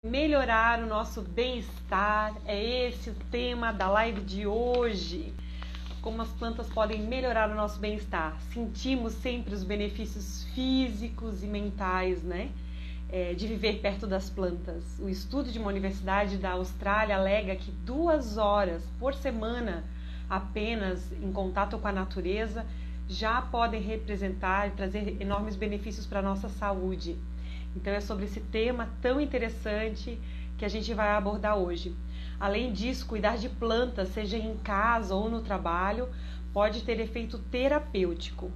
Melhorar o nosso bem-estar, é esse o tema da live de hoje. Como as plantas podem melhorar o nosso bem-estar. Sentimos sempre os benefícios físicos e mentais, né? De viver perto das plantas. O estudo de uma universidade da Austrália alega que 2 horas por semana apenas em contato com a natureza já podem representar e trazer enormes benefícios para a nossa saúde. Então é sobre esse tema tão interessante que a gente vai abordar hoje. Além disso, cuidar de plantas, seja em casa ou no trabalho, pode ter efeito terapêutico.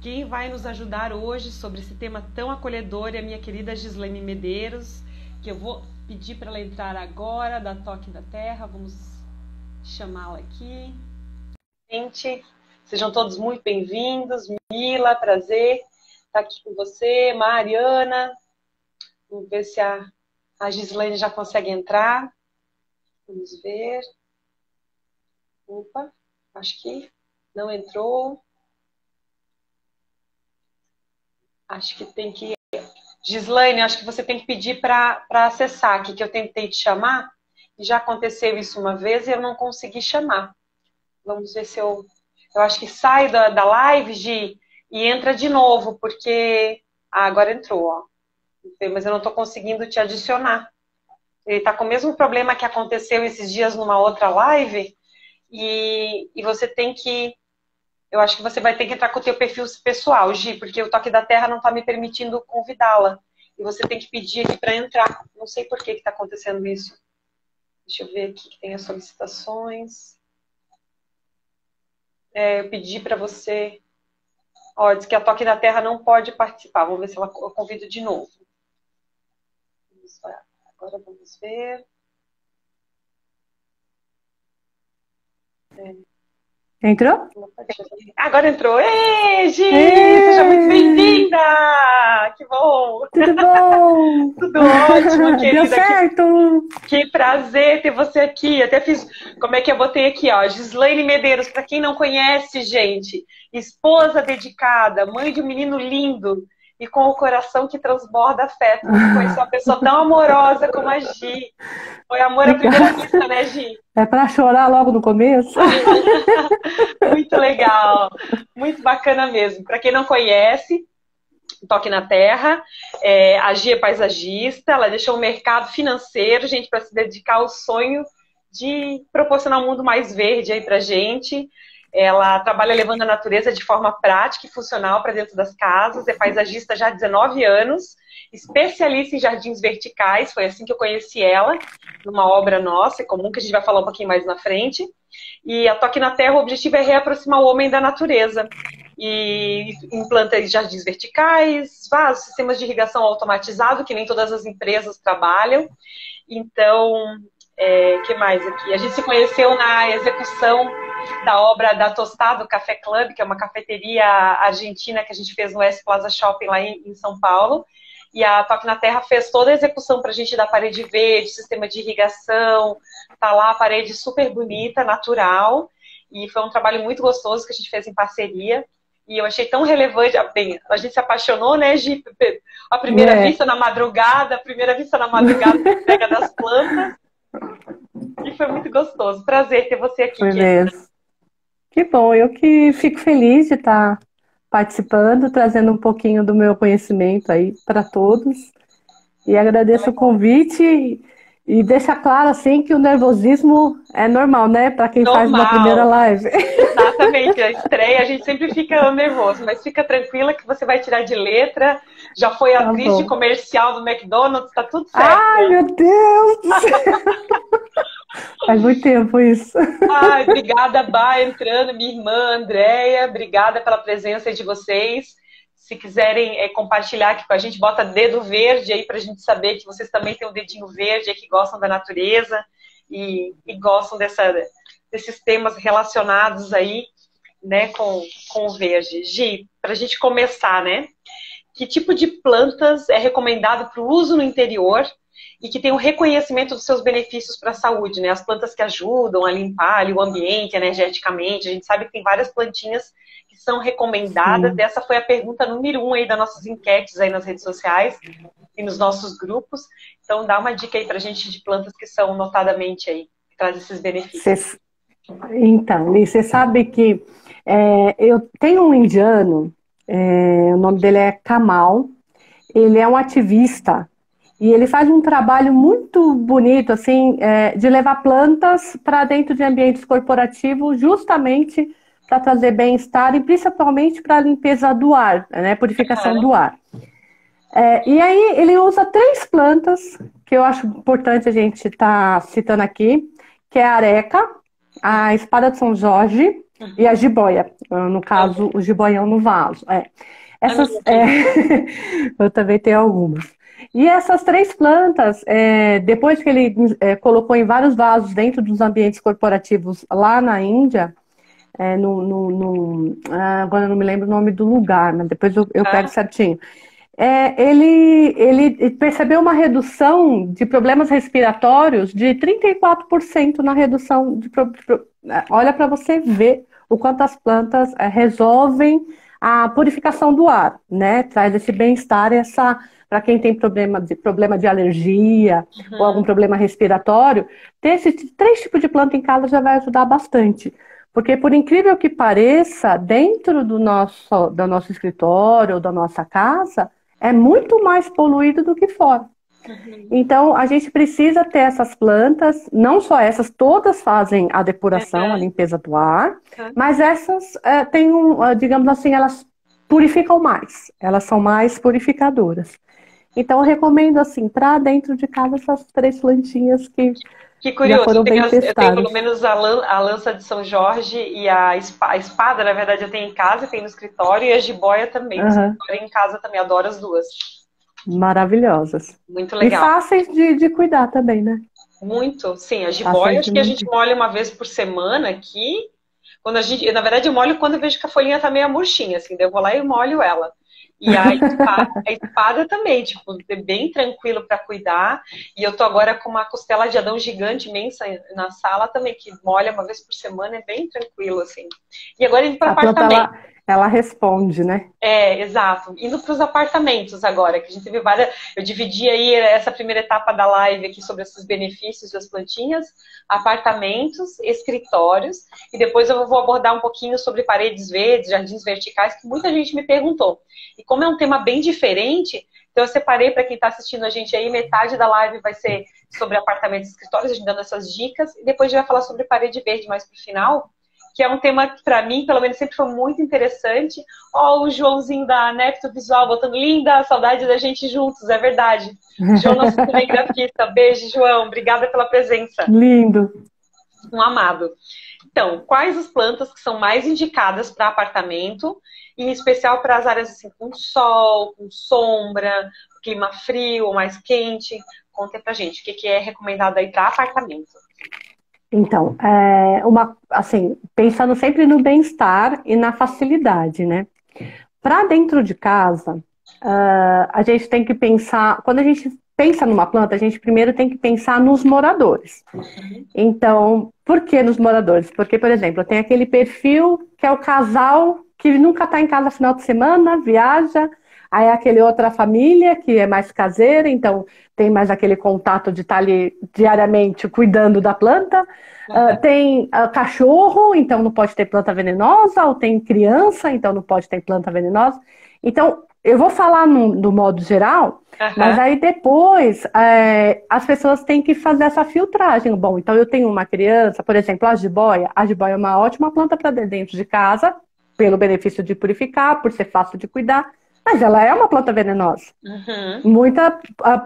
Quem vai nos ajudar hoje sobre esse tema tão acolhedor é a minha querida Gislaine Medeiros, que eu vou pedir para ela entrar agora, da Toque da Terra. Vamos chamá-la aqui. Gente, sejam todos muito bem-vindos. Mila, prazer estar aqui com você. Mariana. Vamos ver se a Gislaine já consegue entrar. Vamos ver. Opa, acho que não entrou. Acho que tem que... Gislaine, acho que você tem que pedir para acessar aqui, que eu tentei te chamar. E já aconteceu isso uma vez e eu não consegui chamar. Vamos ver se eu... Eu acho que sai da live, Gi, e entra de novo, porque... Ah, agora entrou, ó. Mas eu não estou conseguindo te adicionar. Ele está com o mesmo problema que aconteceu esses dias numa outra live, e você tem que... Eu acho que você vai ter que entrar com o teu perfil pessoal, Gi, porque o Toque da Terra não está me permitindo convidá-la. E você tem que pedir aqui para entrar. Não sei por que está acontecendo isso. Deixa eu ver aqui que tem as solicitações. Eu pedi para você... Ó, diz que a Toque da Terra não pode participar. Vamos ver se eu convido de novo. Agora vamos ver. Entrou? Agora entrou. Ei, Gi! Seja muito bem-vinda! Que bom! Tudo bom? Tudo ótimo, querida. Deu certo! Que prazer ter você aqui. Até fiz... Como é que eu botei aqui, ó? Gislaine Medeiros, para quem não conhece, gente. Esposa dedicada, mãe de um menino lindo e com o coração que transborda afeto. Conheci uma pessoa tão amorosa como a Gi. Foi amor à primeira vista, né, Gi? É para chorar logo no começo? Muito legal. Muito bacana mesmo. Para quem não conhece, Toque na Terra, a Gi é paisagista, ela deixou o mercado financeiro, gente, para se dedicar ao sonho de proporcionar um mundo mais verde aí pra gente. Ela trabalha levando a natureza de forma prática e funcional para dentro das casas, é paisagista já há 19 anos, especialista em jardins verticais, foi assim que eu conheci ela, numa obra nossa, é comum que a gente vai falar um pouquinho mais na frente. E a Toque na Terra, o objetivo é reaproximar o homem da natureza. E implanta jardins verticais, vasos, sistemas de irrigação automatizado, que nem todas as empresas trabalham. Então, que mais aqui? A gente se conheceu na execução da obra da Tostado Café Club, que é uma cafeteria argentina que a gente fez no S Plaza Shopping lá em São Paulo. E a Toque na Terra fez toda a execução para a gente da parede verde, sistema de irrigação. Tá lá a parede super bonita, natural. E foi um trabalho muito gostoso que a gente fez em parceria. E eu achei tão relevante. Bem, a gente se apaixonou, né, Gi? A primeira vista na madrugada, da entrega das plantas. E foi muito gostoso. Prazer ter você aqui, Beleza. Que bom, eu que fico feliz de estar participando, trazendo um pouquinho do meu conhecimento aí para todos. E agradeço o convite e deixa claro assim que o nervosismo é normal, né? Para quem faz uma primeira live. Exatamente, a estreia a gente sempre fica nervoso, mas fica tranquila que você vai tirar de letra. Já foi atriz de comercial do McDonald's, tá tudo certo. Ai, meu Deus! Faz muito tempo isso. Ai, obrigada, Bá, entrando, minha irmã Andréia, obrigada pela presença de vocês. Se quiserem compartilhar aqui com a gente, bota dedo verde aí pra gente saber que vocês também têm um dedinho verde aí, que gostam da natureza e gostam desses temas relacionados aí, né, com o verde. Gi, pra gente começar, né? Que tipo de plantas é recomendado para o uso no interior e que tem um reconhecimento dos seus benefícios para a saúde, né? As plantas que ajudam a limpar ali o ambiente energeticamente. A gente sabe que tem várias plantinhas que que são recomendadas. Sim. Essa foi a pergunta número 1 aí das nossas enquetes aí nas redes sociais e nos nossos grupos. Então, dá uma dica aí pra gente de plantas que são notadamente aí, que trazem esses benefícios. Cê- Então, Li, você sabe que eu tenho um indiano, o nome dele é Kamal, ele é um ativista e ele faz um trabalho muito bonito, assim, de levar plantas para dentro de ambientes corporativos, justamente para trazer bem-estar e principalmente para a limpeza do ar, né, purificação do ar. E aí ele usa 3 plantas que eu acho importante a gente estar citando aqui, que é a areca, a espada de São Jorge e a jiboia. No caso, o jiboião no vaso. Essas, eu também tenho algumas. E essas 3 plantas, depois que ele colocou em vários vasos dentro dos ambientes corporativos lá na Índia, agora eu não me lembro o nome do lugar, mas depois eu pego certinho. Ele percebeu uma redução de problemas respiratórios de 34% na redução de. Olha para você ver o quanto as plantas resolvem a purificação do ar, né? Traz esse bem-estar, para quem tem problema de alergia ou algum problema respiratório, ter esses 3 tipos de planta em casa já vai ajudar bastante. Porque, por incrível que pareça, dentro do nosso escritório ou da nossa casa, é muito mais poluído do que fora. Então, a gente precisa ter essas plantas, não só essas, todas fazem a depuração, a limpeza do ar, mas essas têm digamos assim, elas purificam mais, elas são mais purificadoras. Então, eu recomendo, assim, para dentro de casa, essas 3 plantinhas que Que já curioso, foram bem eu tenho testadas. pelo menos a lança de São Jorge e a espada, na verdade, eu tenho em casa, tenho no escritório, e a jiboia também. No escritório e em casa também, adoro as duas. Maravilhosas. Muito E legal. fáceis de cuidar também, né? Muito, sim. A jiboia, acho que a gente molha uma vez por semana aqui. Na verdade, eu molho quando eu vejo que a folhinha tá meio murchinha, assim, daí eu vou lá e molho ela. E a espada também, tipo, é bem tranquilo para cuidar. E eu tô agora com uma costela de Adão gigante, imensa, na sala também, que molha uma vez por semana, é bem tranquilo, assim. E agora indo para apartamento. Ela responde, né? Exato. Indo para os apartamentos agora, que a gente viu várias. Eu dividi aí essa primeira etapa da live aqui sobre esses benefícios das plantinhas, apartamentos, escritórios, e depois eu vou abordar um pouquinho sobre paredes verdes, jardins verticais, que muita gente me perguntou. E como é um tema bem diferente, então eu separei para quem está assistindo a gente aí, metade da live vai ser sobre apartamentos e escritórios, a gente dando essas dicas, e depois a gente vai falar sobre parede verde mais para o final, que é um tema que, para mim, pelo menos, sempre foi muito interessante. Ó, o Joãozinho da Nepto Visual botando linda, saudade da gente juntos, é verdade. João, nosso cinegrafista. Beijo, João. Obrigada pela presença. Lindo. Um amado. Então, quais as plantas que são mais indicadas para apartamento, em especial para as áreas assim, com sol, com sombra, clima frio ou mais quente? Conta pra gente, o que é recomendado aí para apartamento? Então, assim, pensando sempre no bem-estar e na facilidade, né? Para dentro de casa, a gente tem que pensar, quando a gente pensa numa planta, a gente primeiro tem que pensar nos moradores. Então, por que nos moradores? Porque, por exemplo, tem aquele perfil que é o casal que nunca está em casa no final de semana, viaja. Aí é aquele outra família que é mais caseira, então tem mais aquele contato de estar ali diariamente cuidando da planta. Tem cachorro, então não pode ter planta venenosa, ou tem criança, então não pode ter planta venenosa. Então, eu vou falar do modo geral, mas aí depois as pessoas têm que fazer essa filtragem. Bom, então eu tenho uma criança, por exemplo, a jiboia é uma ótima planta para dentro de casa, pelo benefício de purificar, por ser fácil de cuidar. Mas ela é uma planta venenosa.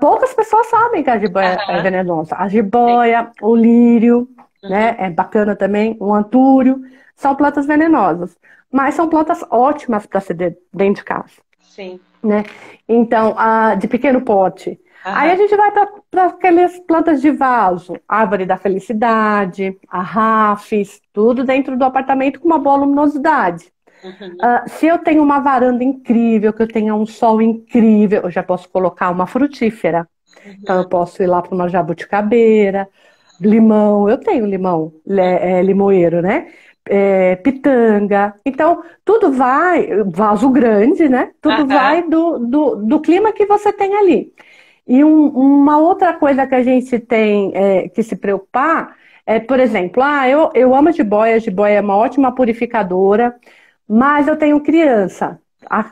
Poucas pessoas sabem que a jiboia é venenosa. A jiboia, o lírio, né, é bacana também, o antúrio, são plantas venenosas. Mas são plantas ótimas para ser dentro de casa. Sim. Né? Então, de pequeno porte. Aí a gente vai para aquelas plantas de vaso, árvore da felicidade, arrafes, tudo dentro do apartamento com uma boa luminosidade. Se eu tenho uma varanda incrível, que eu tenha um sol incrível, eu já posso colocar uma frutífera. Então eu posso ir lá para uma jabuticabeira, limão, eu tenho limão, limoeiro, né? pitanga. Então, tudo vai, vaso grande, né? Tudo vai do clima que você tem ali. E uma outra coisa que a gente tem que se preocupar é, por exemplo, eu amo a jiboia é uma ótima purificadora, mas eu tenho criança.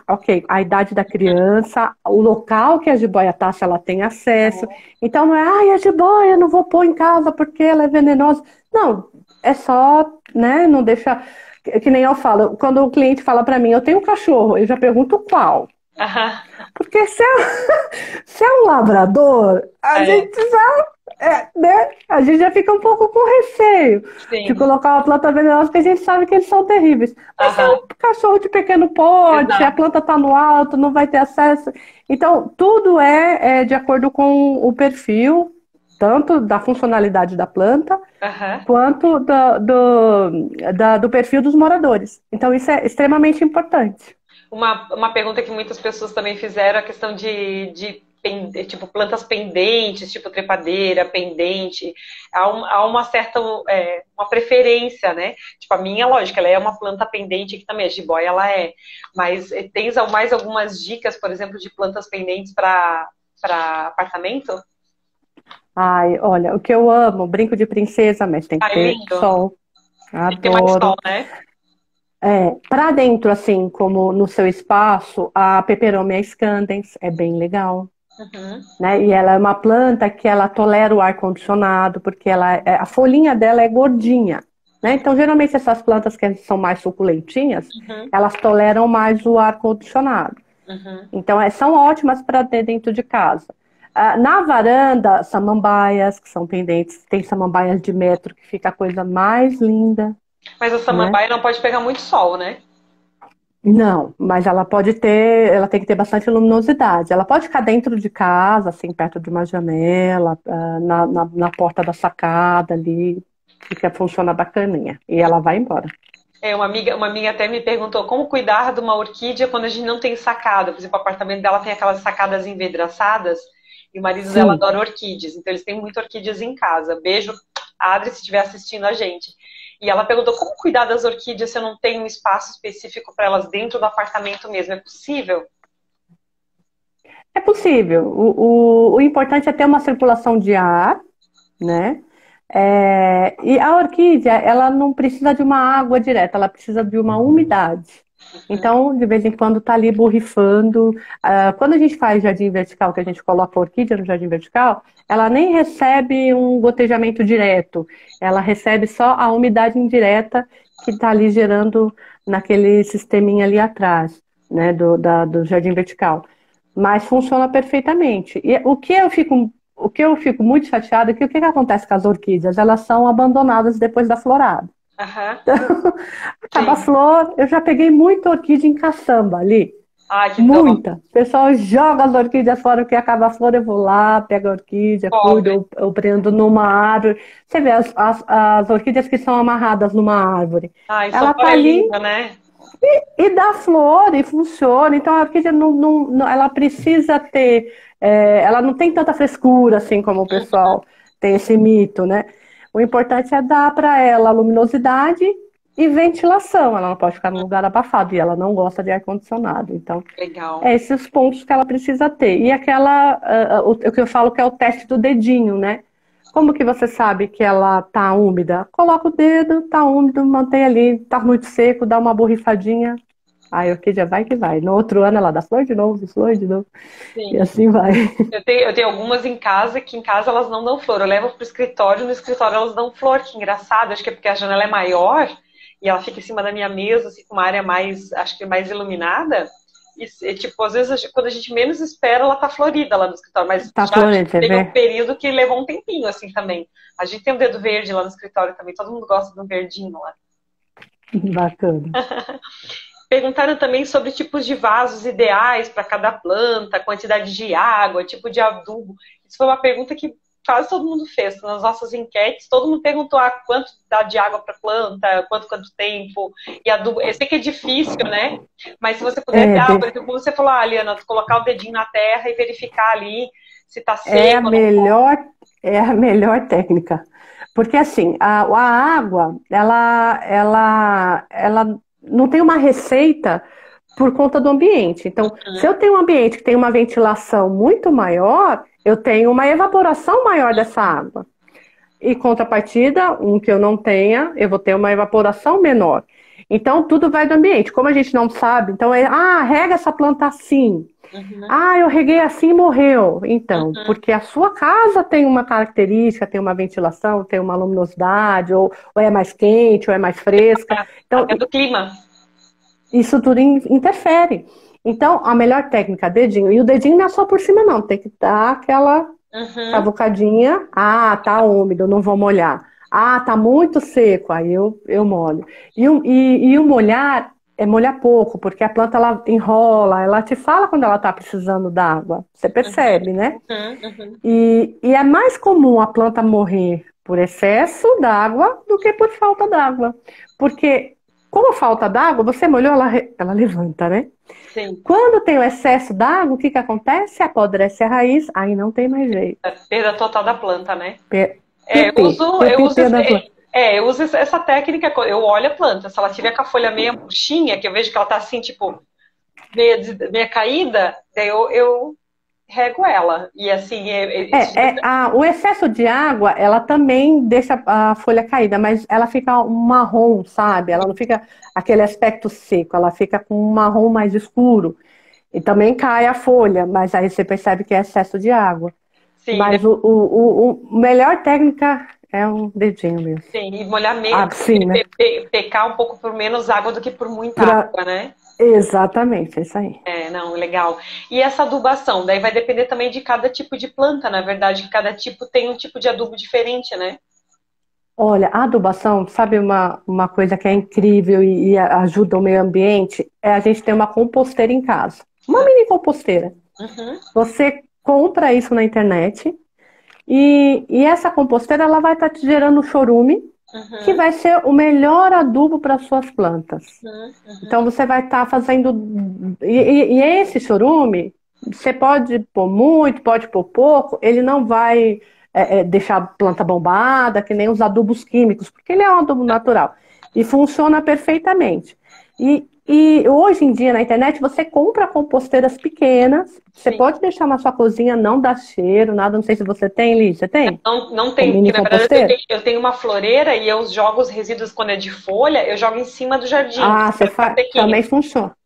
Ok, a idade da criança, o local que a jiboia está, se ela tem acesso. Então não é, a jiboia não vou pôr em casa porque ela é venenosa. Não, é só, né, não deixa... Que nem eu falo, quando o cliente fala para mim, eu tenho um cachorro, eu já pergunto qual. Porque se é um labrador, a gente já, né? A gente já fica um pouco com receio de colocar uma planta venenosa, porque a gente sabe que eles são terríveis. Mas se é um cachorro de pequeno porte, a planta está no alto, não vai ter acesso. Então, tudo é de acordo com o perfil, tanto da funcionalidade da planta, quanto do perfil dos moradores. Então, isso é extremamente importante. Uma pergunta que muitas pessoas também fizeram, a questão tipo, plantas pendentes, tipo trepadeira, pendente. Há uma certa uma preferência, né? Tipo, a minha, lógico, ela é uma planta pendente, que também a jiboia, ela é. Mas tens mais algumas dicas, por exemplo, de plantas pendentes para apartamento? Ai, olha, o que eu amo, brinco de princesa, mas tem que ter sol. Tem que ter mais sol, né? Para dentro, assim, como no seu espaço, a Peperomia scandens é bem legal. Né? E ela é uma planta que ela tolera o ar-condicionado, porque a folhinha dela é gordinha. Né? Então, geralmente, essas plantas que são mais suculentinhas, elas toleram mais o ar-condicionado. Então, são ótimas para ter dentro de casa. Na varanda, samambaias, que são pendentes. Tem samambaias de metro, que fica a coisa mais linda. Mas a samambaia não pode pegar muito sol, né? Não, mas ela tem que ter bastante luminosidade. Ela pode ficar dentro de casa, assim, perto de uma janela, na porta da sacada ali, que funciona bacaninha. E ela vai embora. Uma amiga até me perguntou como cuidar de uma orquídea quando a gente não tem sacada. Por exemplo, o apartamento dela tem aquelas sacadas envidraçadas e o marido dela adora orquídeas. Então eles têm muitas orquídeas em casa. Beijo, Adri, se estiver assistindo a gente. E ela perguntou como cuidar das orquídeas se eu não tenho um espaço específico para elas dentro do apartamento mesmo. É possível? É possível. O importante é ter uma circulação de ar, né? E a orquídea, ela não precisa de uma água direta, ela precisa de uma umidade. Então, de vez em quando tá ali borrifando. Quando a gente faz jardim vertical, que a gente coloca a orquídea no jardim vertical, ela nem recebe um gotejamento direto. Ela recebe só a umidade indireta que está ali gerando naquele sisteminha ali atrás, né, do jardim vertical. Mas funciona perfeitamente. E o que eu fico muito chateada é que o que acontece com as orquídeas? Elas são abandonadas depois da florada. Então, acaba a flor, eu já peguei muita orquídea em caçamba ali. Que muita. O pessoal joga as orquídeas fora, porque acaba a flor, eu vou lá, pego a orquídea, cuido, eu prendo numa árvore. Você vê as orquídeas que são amarradas numa árvore. Ela tá ali, linda, né? E dá flor e funciona. Então a orquídea ela precisa ter, ela não tem tanta frescura assim como o pessoal tem esse mito, né? O importante é dar para ela luminosidade e ventilação. Ela não pode ficar num lugar abafado e ela não gosta de ar-condicionado. Então, esses pontos que ela precisa ter. E o que eu falo que é o teste do dedinho, né? Como que você sabe que ela tá úmida? Coloca o dedo, tá úmido, mantém ali, tá muito seco, dá uma borrifadinha. A orquídea vai que vai. No outro ano ela dá flor de novo, flor de novo. Sim. E assim vai. Eu tenho algumas em casa, que em casa elas não dão flor. Eu levo pro escritório, no escritório elas dão flor. Que engraçado, acho que é porque a janela é maior e ela fica em cima da minha mesa, assim, com uma área mais, acho que mais iluminada. E, tipo, às vezes, quando a gente menos espera, ela tá florida lá no escritório. Mas tá florida, teve um período que levou um tempinho, assim, também. A gente tem um dedo verde lá no escritório também. Todo mundo gosta de um verdinho lá. Bacana. Perguntaram também sobre tipos de vasos ideais para cada planta, quantidade de água, tipo de adubo. Isso foi uma pergunta que quase todo mundo fez. Nas nossas enquetes, todo mundo perguntou quanto dá de água para planta, quanto tempo, e adubo. Eu sei que é difícil, né? Mas se você puder dar, por exemplo, como você falou, Liana, colocar o dedinho na terra e verificar ali se está seco. é a melhor técnica. Porque assim, a água, ela não tem uma receita por conta do ambiente. Então, se eu tenho um ambiente que tem uma ventilação muito maior, eu tenho uma evaporação maior dessa água. E contrapartida, um que eu não tenha, eu vou ter uma evaporação menor. Então, tudo vai do ambiente. Como a gente não sabe, então rega essa planta assim. Eu reguei assim e morreu. Então, porque a sua casa tem uma característica, tem uma ventilação, tem uma luminosidade, ou é mais quente, ou é mais fresca. Então, Até do clima. isso tudo interfere. Então, a melhor técnica, dedinho. E o dedinho não é só por cima, não. Tem que dar aquela cavucadinha. Tá úmido, não vou molhar. Tá muito seco, aí eu molho. E o molhar é molhar pouco, porque a planta ela enrola, ela te fala quando ela está precisando d'água. Você percebe, né? E é mais comum a planta morrer por excesso d'água do que por falta d'água. Porque como falta d'água, você molhou, ela levanta, né? Sim. Quando tem o excesso d'água, o que acontece? Apodrece a raiz, aí não tem mais jeito. Perda total da planta, né? Eu uso essa técnica, eu olho a planta, se ela tiver com a folha meio murchinha, que eu vejo que ela tá assim, tipo, meia caída, daí eu rego ela. E assim, o excesso de água, ela também deixa a folha caída, mas ela fica um marrom, sabe? Ela não fica aquele aspecto seco, ela fica com um marrom mais escuro. E também cai a folha, mas aí você percebe que é excesso de água. Sim, mas o melhor técnica é um dedinho mesmo. Sim, e molhar menos, né? pecar um pouco por menos água do que por muita água, né? Exatamente, é isso aí. Não, legal. E essa adubação, daí vai depender também de cada tipo de planta, na verdade, que cada tipo tem um tipo de adubo diferente, né? Olha, a adubação, sabe uma coisa que é incrível e ajuda o meio ambiente? É a gente ter uma composteira em casa. Uma mini composteira. Você compra isso na internet e essa composteira ela vai estar te gerando chorume, que vai ser o melhor adubo para as suas plantas. Então você vai estar fazendo. E esse chorume, você pode pôr muito, pode pôr pouco, ele não vai deixar a planta bombada, que nem os adubos químicos, porque ele é um adubo natural. E funciona perfeitamente. E hoje em dia na internet você compra composteiras pequenas, você pode deixar na sua cozinha, não dá cheiro, nada. Não sei se você tem, Liz, você tem? Não tem, porque na verdade eu tenho uma floreira e eu jogo os resíduos quando é de folha, eu jogo em cima do jardim. Você faz? Também funciona.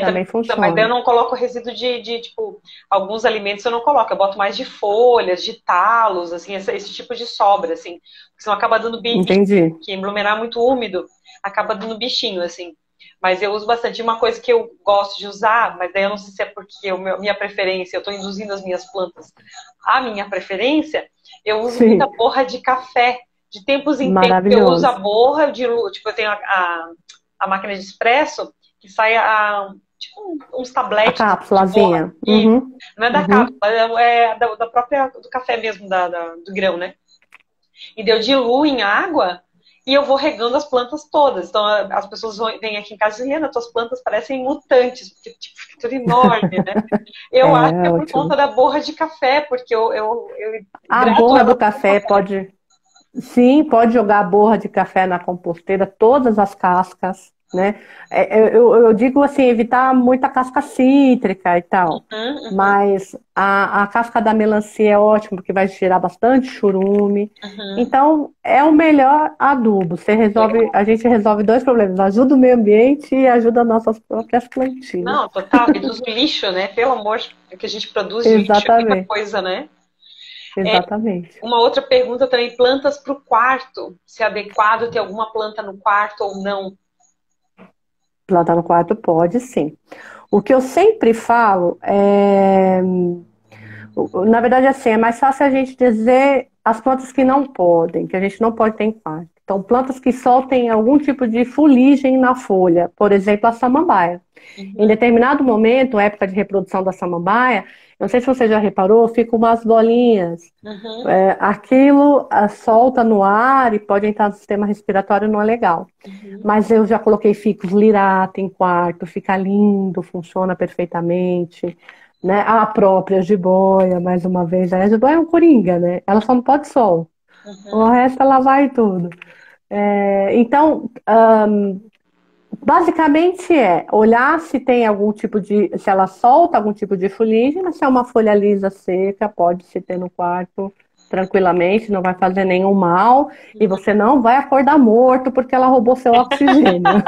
Também funciona. Mas daí eu não coloco resíduo de tipo, alguns alimentos eu não coloco, eu boto mais de folhas, de talos, assim, esse tipo de sobra, assim, porque senão acaba dando bichinho. Entendi. Que aglomerar muito úmido, acaba dando bichinho, assim. Mas eu uso bastante. Uma coisa que eu gosto de usar, mas daí eu não sei se é porque minha preferência, eu estou induzindo as minhas plantas a minha preferência, eu uso muita borra de café. De tempos em tempos eu uso a borra, tipo, eu tenho a máquina de expresso, que sai tipo uns tabletes. A cápsulazinha. Não é da cápsula, é da própria, do café mesmo, do grão, né? E daí eu diluo em água e eu vou regando as plantas todas. Então as pessoas vêm aqui em casa e dizem, Helena, tuas plantas parecem mutantes, porque tipo, fica tudo enorme, né? Eu acho que é por conta da borra de café, porque a borra do café pode... Sim, pode jogar a borra de café na composteira, todas as cascas, né? Eu digo assim, evitar muita casca cítrica e tal. Mas a casca da melancia é ótima, porque vai gerar bastante churume. Então, é o melhor adubo. A gente resolve dois problemas: ajuda o meio ambiente e ajuda as nossas próprias plantinhas. Não, total, reduz o lixo, né? Pelo amor, o que a gente produz de lixo é muita coisa, né? Exatamente. Uma outra pergunta também, plantas para o quarto. Se é adequado ter alguma planta no quarto ou não? Planta no quarto pode, sim. O que eu sempre falo na verdade, assim, é mais fácil a gente dizer as plantas que não podem, que a gente não pode ter em quarto. Então, plantas que soltem algum tipo de fuligem na folha, por exemplo, a samambaia. Em determinado momento, época de reprodução da samambaia, não sei se você já reparou, ficam umas bolinhas. Aquilo solta no ar e pode entrar no sistema respiratório, não é legal. Mas eu já coloquei ficus lirata em quarto, fica lindo, funciona perfeitamente. né? A própria jiboia, mais uma vez, a jiboia é um coringa, né? Ela só não pode sol. O Uhum. resto ela vai tudo. Então, basicamente é olhar se tem algum tipo de, se ela solta algum tipo de fuligem, mas se é uma folha lisa seca, pode se ter no quarto tranquilamente, não vai fazer nenhum mal e você não vai acordar morto porque ela roubou seu oxigênio.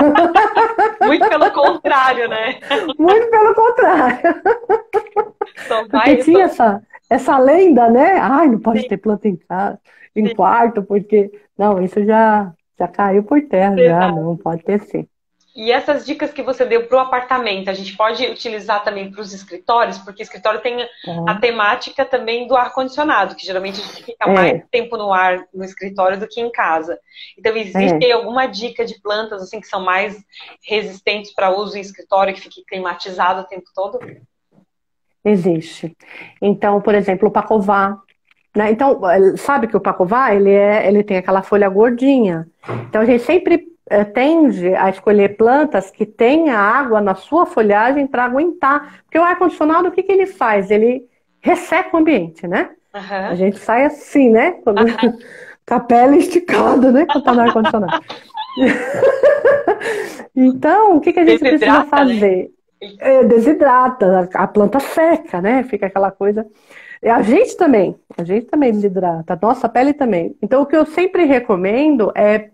Muito pelo contrário, né? Muito pelo contrário, Só porque vai. tinha essa lenda, né? Ai, não pode Sim, ter planta em casa, em sim, quarto, porque não, isso já caiu por terra, já verdade. não pode ter sim. E essas dicas que você deu para o apartamento, a gente pode utilizar também para os escritórios, porque escritório tem a Ó, temática também do ar-condicionado, que geralmente a gente fica mais É, tempo no ar no escritório do que em casa. Então, existe é. aí alguma dica de plantas assim que são mais resistentes para uso em escritório, que fique climatizado o tempo todo? Existe. Então, por exemplo, o pacová, né? Então, sabe que o pacová, ele tem aquela folha gordinha. Então, a gente sempre tende a escolher plantas que tenha água na sua folhagem para aguentar. Porque o ar-condicionado, o que que ele faz? Ele resseca o ambiente, né? A Aham. gente sai assim, né? Quando, Aham. com a pele esticada, né? Quando tá no ar-condicionado. Então, o que que a gente precisa Desidrata, né? fazer? Desidrata, a planta seca, né? Fica aquela coisa. E a gente também desidrata, a nossa pele também. Então, o que eu sempre recomendo é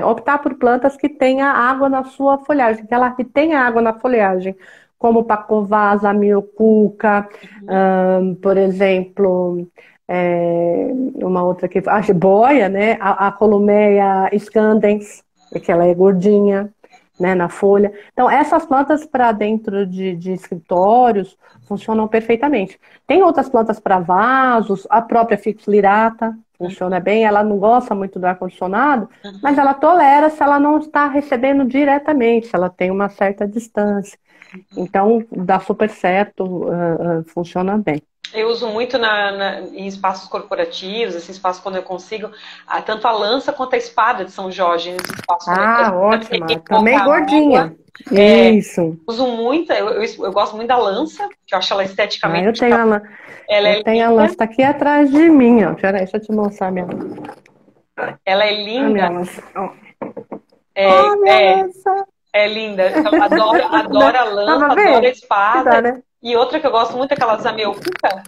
optar por plantas que tenha água na sua folhagem, que ela que tenha água na folhagem, como pacová, zamioculca, Uhum. por exemplo, uma outra que a jiboia, né? A Columeia scandens, que ela é gordinha, né, na folha. Então, essas plantas para dentro de escritórios funcionam perfeitamente. Tem outras plantas para vasos, a própria Fixlirata funciona bem, ela não gosta muito do ar-condicionado, mas Uhum. ela tolera se ela não está recebendo diretamente, se ela tem uma certa distância. Então, dá super certo, funciona bem. Eu uso muito em espaços corporativos, esse espaço quando eu consigo, tanto a lança quanto a espada de São Jorge, nesse espaço quando eu Ah, tenho ótima. pouca Também água. gordinha. É, Isso. uso muito, eu gosto muito da lança, que eu acho ela Ah, esteticamente, ela eu é tenho a linda, lança, tá aqui atrás de mim, ó. Peraí, deixa eu te mostrar ela é a minha linda, lança. Ó. é, Oh, minha é, lança! é linda. Então, adoro Né? a Dá lança, pra adoro a ver? Que espada. dá, né? E outra que eu gosto muito é aquela zameucuca,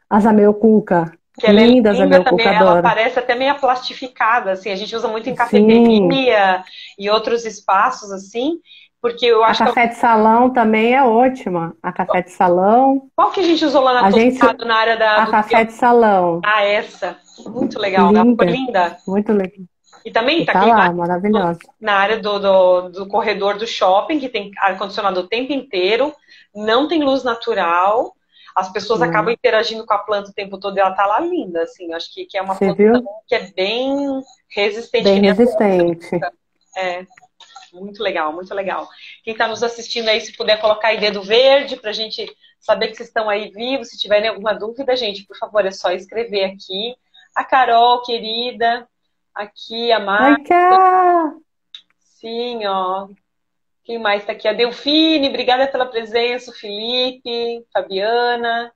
A Zameucuca. que ela é Linda, linda também, Zameucuca, ela adoro. parece até meio plastificada, assim, a gente usa muito em Sim. cafeteria e outros espaços, assim, porque eu A acho que café de salão também é ótima. A café de salão. qual que a gente usou lá na A gente. Toscado, na área A do café de salão. essa, muito legal, né? Foi Linda. linda. Muito legal. E também E tá tá aqui lá, maravilhosa. na área do corredor do shopping, que tem ar-condicionado o tempo inteiro, não tem luz natural, as pessoas acabam Não. interagindo com a planta o tempo todo e ela tá lá linda, assim, acho que é uma Você planta viu? que é bem resistente, que Bem nem a lança. resistente. É, muito legal, muito legal. Quem está nos assistindo aí, se puder colocar aí dedo verde para a gente saber que vocês estão aí vivos. Se tiverem alguma dúvida, gente, por favor, é só escrever aqui. A Carol, querida, aqui, a Ai, Mar, cá! sim, ó. Quem mais está aqui? A Delfine, obrigada pela presença, o Felipe, Fabiana.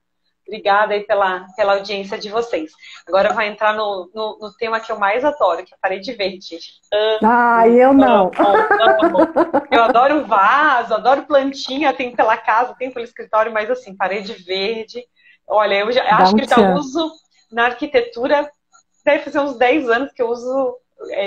Obrigada aí pela audiência de vocês. Agora vai entrar no tema que eu mais adoro, que é a parede verde. Ai, eu não. Amo, amo. Eu adoro vaso, adoro plantinha, tem pela casa, tem pelo escritório, mas assim, parede verde. Olha, eu já Dá acho um que eu já tchan. uso na arquitetura, deve fazer uns 10 anos que eu uso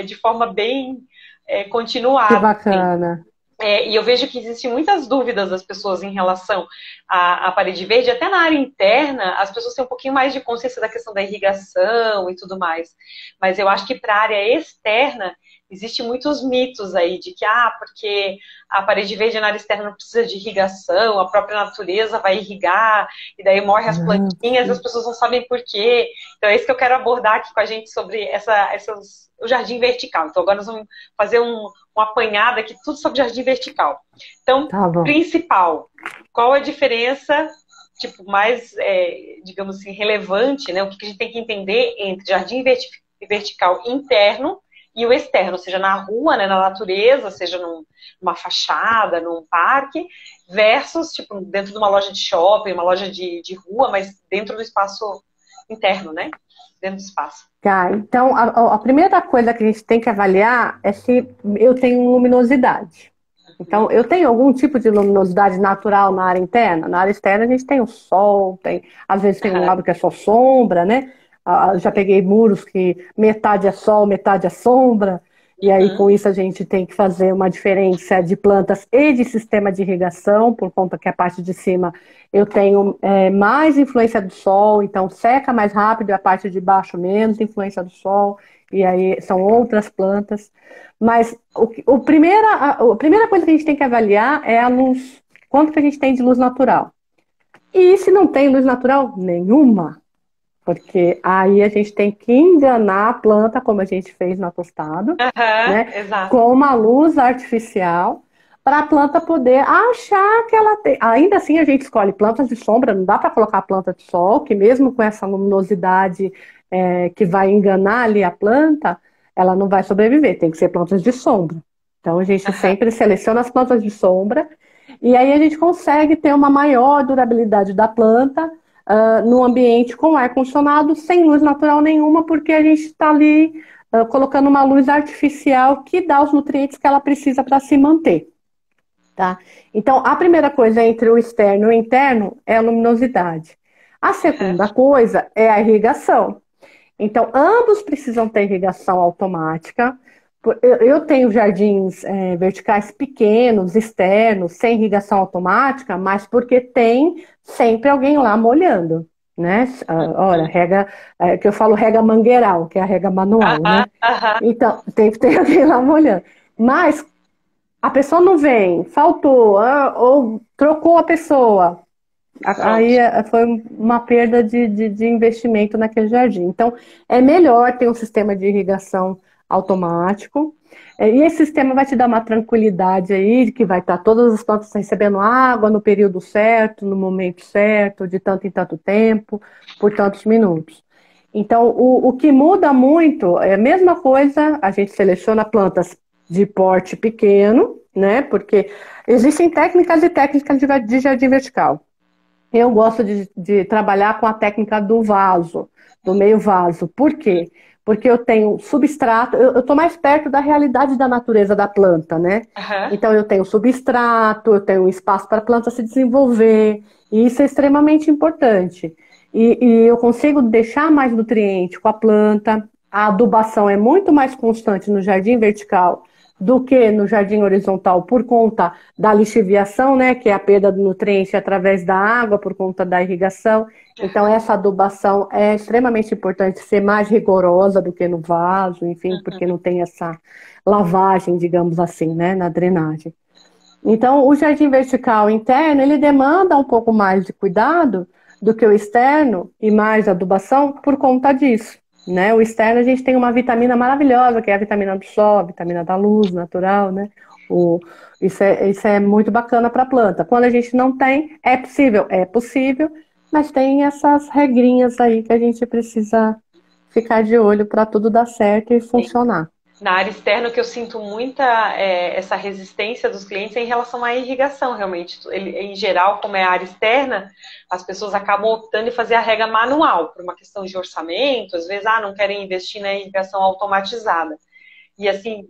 de forma bem Que continuada. Assim. bacana. E eu vejo que existem muitas dúvidas das pessoas em relação à parede verde, até na área interna, as pessoas têm um pouquinho mais de consciência da questão da irrigação e tudo mais. Mas eu acho que para a área externa, existem muitos mitos aí de que, porque a parede verde na área externa não precisa de irrigação, a própria natureza vai irrigar, e daí morre as Não. plantinhas, as pessoas não sabem por quê. Então é isso que eu quero abordar aqui com a gente sobre o jardim vertical. Então agora nós vamos fazer um apanhado aqui, tudo sobre jardim vertical. Então, Tá bom. principal, qual a diferença, tipo, mais, digamos assim, relevante, né? O que a gente tem que entender entre jardim vertical interno e o externo, seja na rua, né, na natureza, seja numa fachada, num parque, versus, tipo, dentro de uma loja de shopping, uma loja de rua, mas dentro do espaço interno, né? Dentro do espaço. Tá, então a primeira coisa que a gente tem que avaliar é se eu tenho luminosidade. Então, eu tenho algum tipo de luminosidade natural na área interna? Na área externa a gente tem o sol, às vezes tem um lado que é só sombra, né? Já peguei muros que metade é sol, metade é sombra, e aí com isso a gente tem que fazer uma diferença de plantas e de sistema de irrigação, por conta que a parte de cima eu tenho mais influência do sol, então seca mais rápido, e a parte de baixo menos influência do sol, e aí são outras plantas. Mas a primeira coisa que a gente tem que avaliar é a luz, quanto que a gente tem de luz natural. E se não tem luz natural nenhuma, porque aí a gente tem que enganar a planta, como a gente fez no tostado, né, Exato. com uma luz artificial, para a planta poder achar que ela tem. Ainda assim, a gente escolhe plantas de sombra, não dá para colocar planta de sol, que mesmo com essa luminosidade que vai enganar ali a planta, ela não vai sobreviver, tem que ser plantas de sombra. Então, a gente sempre seleciona as plantas de sombra, e aí a gente consegue ter uma maior durabilidade da planta no ambiente com ar-condicionado, sem luz natural nenhuma, porque a gente está ali colocando uma luz artificial que dá os nutrientes que ela precisa para se manter. Tá? Então, a primeira coisa entre o externo e o interno é a luminosidade. A segunda coisa é a irrigação. Então, ambos precisam ter irrigação automática. Eu tenho jardins verticais pequenos, externos, sem irrigação automática, mas porque tem sempre alguém lá molhando, né? Olha, rega, que eu falo rega mangueiral, que é a rega manual, né? Então, tem que ter alguém lá molhando. Mas a pessoa não vem, faltou, ou trocou a pessoa. Aí foi uma perda de investimento naquele jardim. Então, é melhor ter um sistema de irrigação automático. E esse sistema vai te dar uma tranquilidade aí, de que vai estar todas as plantas recebendo água no período certo, no momento certo, de tanto em tanto tempo, por tantos minutos. Então, o que muda muito é a mesma coisa, a gente seleciona plantas de porte pequeno, né? Porque existem técnicas e técnicas de jardim vertical. Eu gosto de trabalhar com a técnica do vaso, do meio vaso. Por quê? Porque eu tenho substrato, eu estou mais perto da realidade da natureza da planta, né? Então eu tenho substrato, eu tenho espaço para a planta se desenvolver, e isso é extremamente importante. E eu consigo deixar mais nutriente com a planta, a adubação é muito mais constante no jardim vertical do que no jardim horizontal por conta da lixiviação, né, que é a perda do nutriente através da água por conta da irrigação. Então essa adubação é extremamente importante ser mais rigorosa do que no vaso, enfim, porque não tem essa lavagem, digamos assim, né, na drenagem. Então o jardim vertical interno, ele demanda um pouco mais de cuidado do que o externo e mais adubação por conta disso. Né? O externo a gente tem uma vitamina maravilhosa, que é a vitamina do sol, a vitamina da luz natural, né? Isso é muito bacana para a planta. Quando a gente não tem, é possível, mas tem essas regrinhas aí que a gente precisa ficar de olho para tudo dar certo e funcionar. Na área externa, o que eu sinto muita essa resistência dos clientes é em relação à irrigação, realmente. Em geral, como é a área externa, as pessoas acabam optando em fazer a rega manual, por uma questão de orçamento, às vezes, não querem investir na irrigação automatizada. E assim,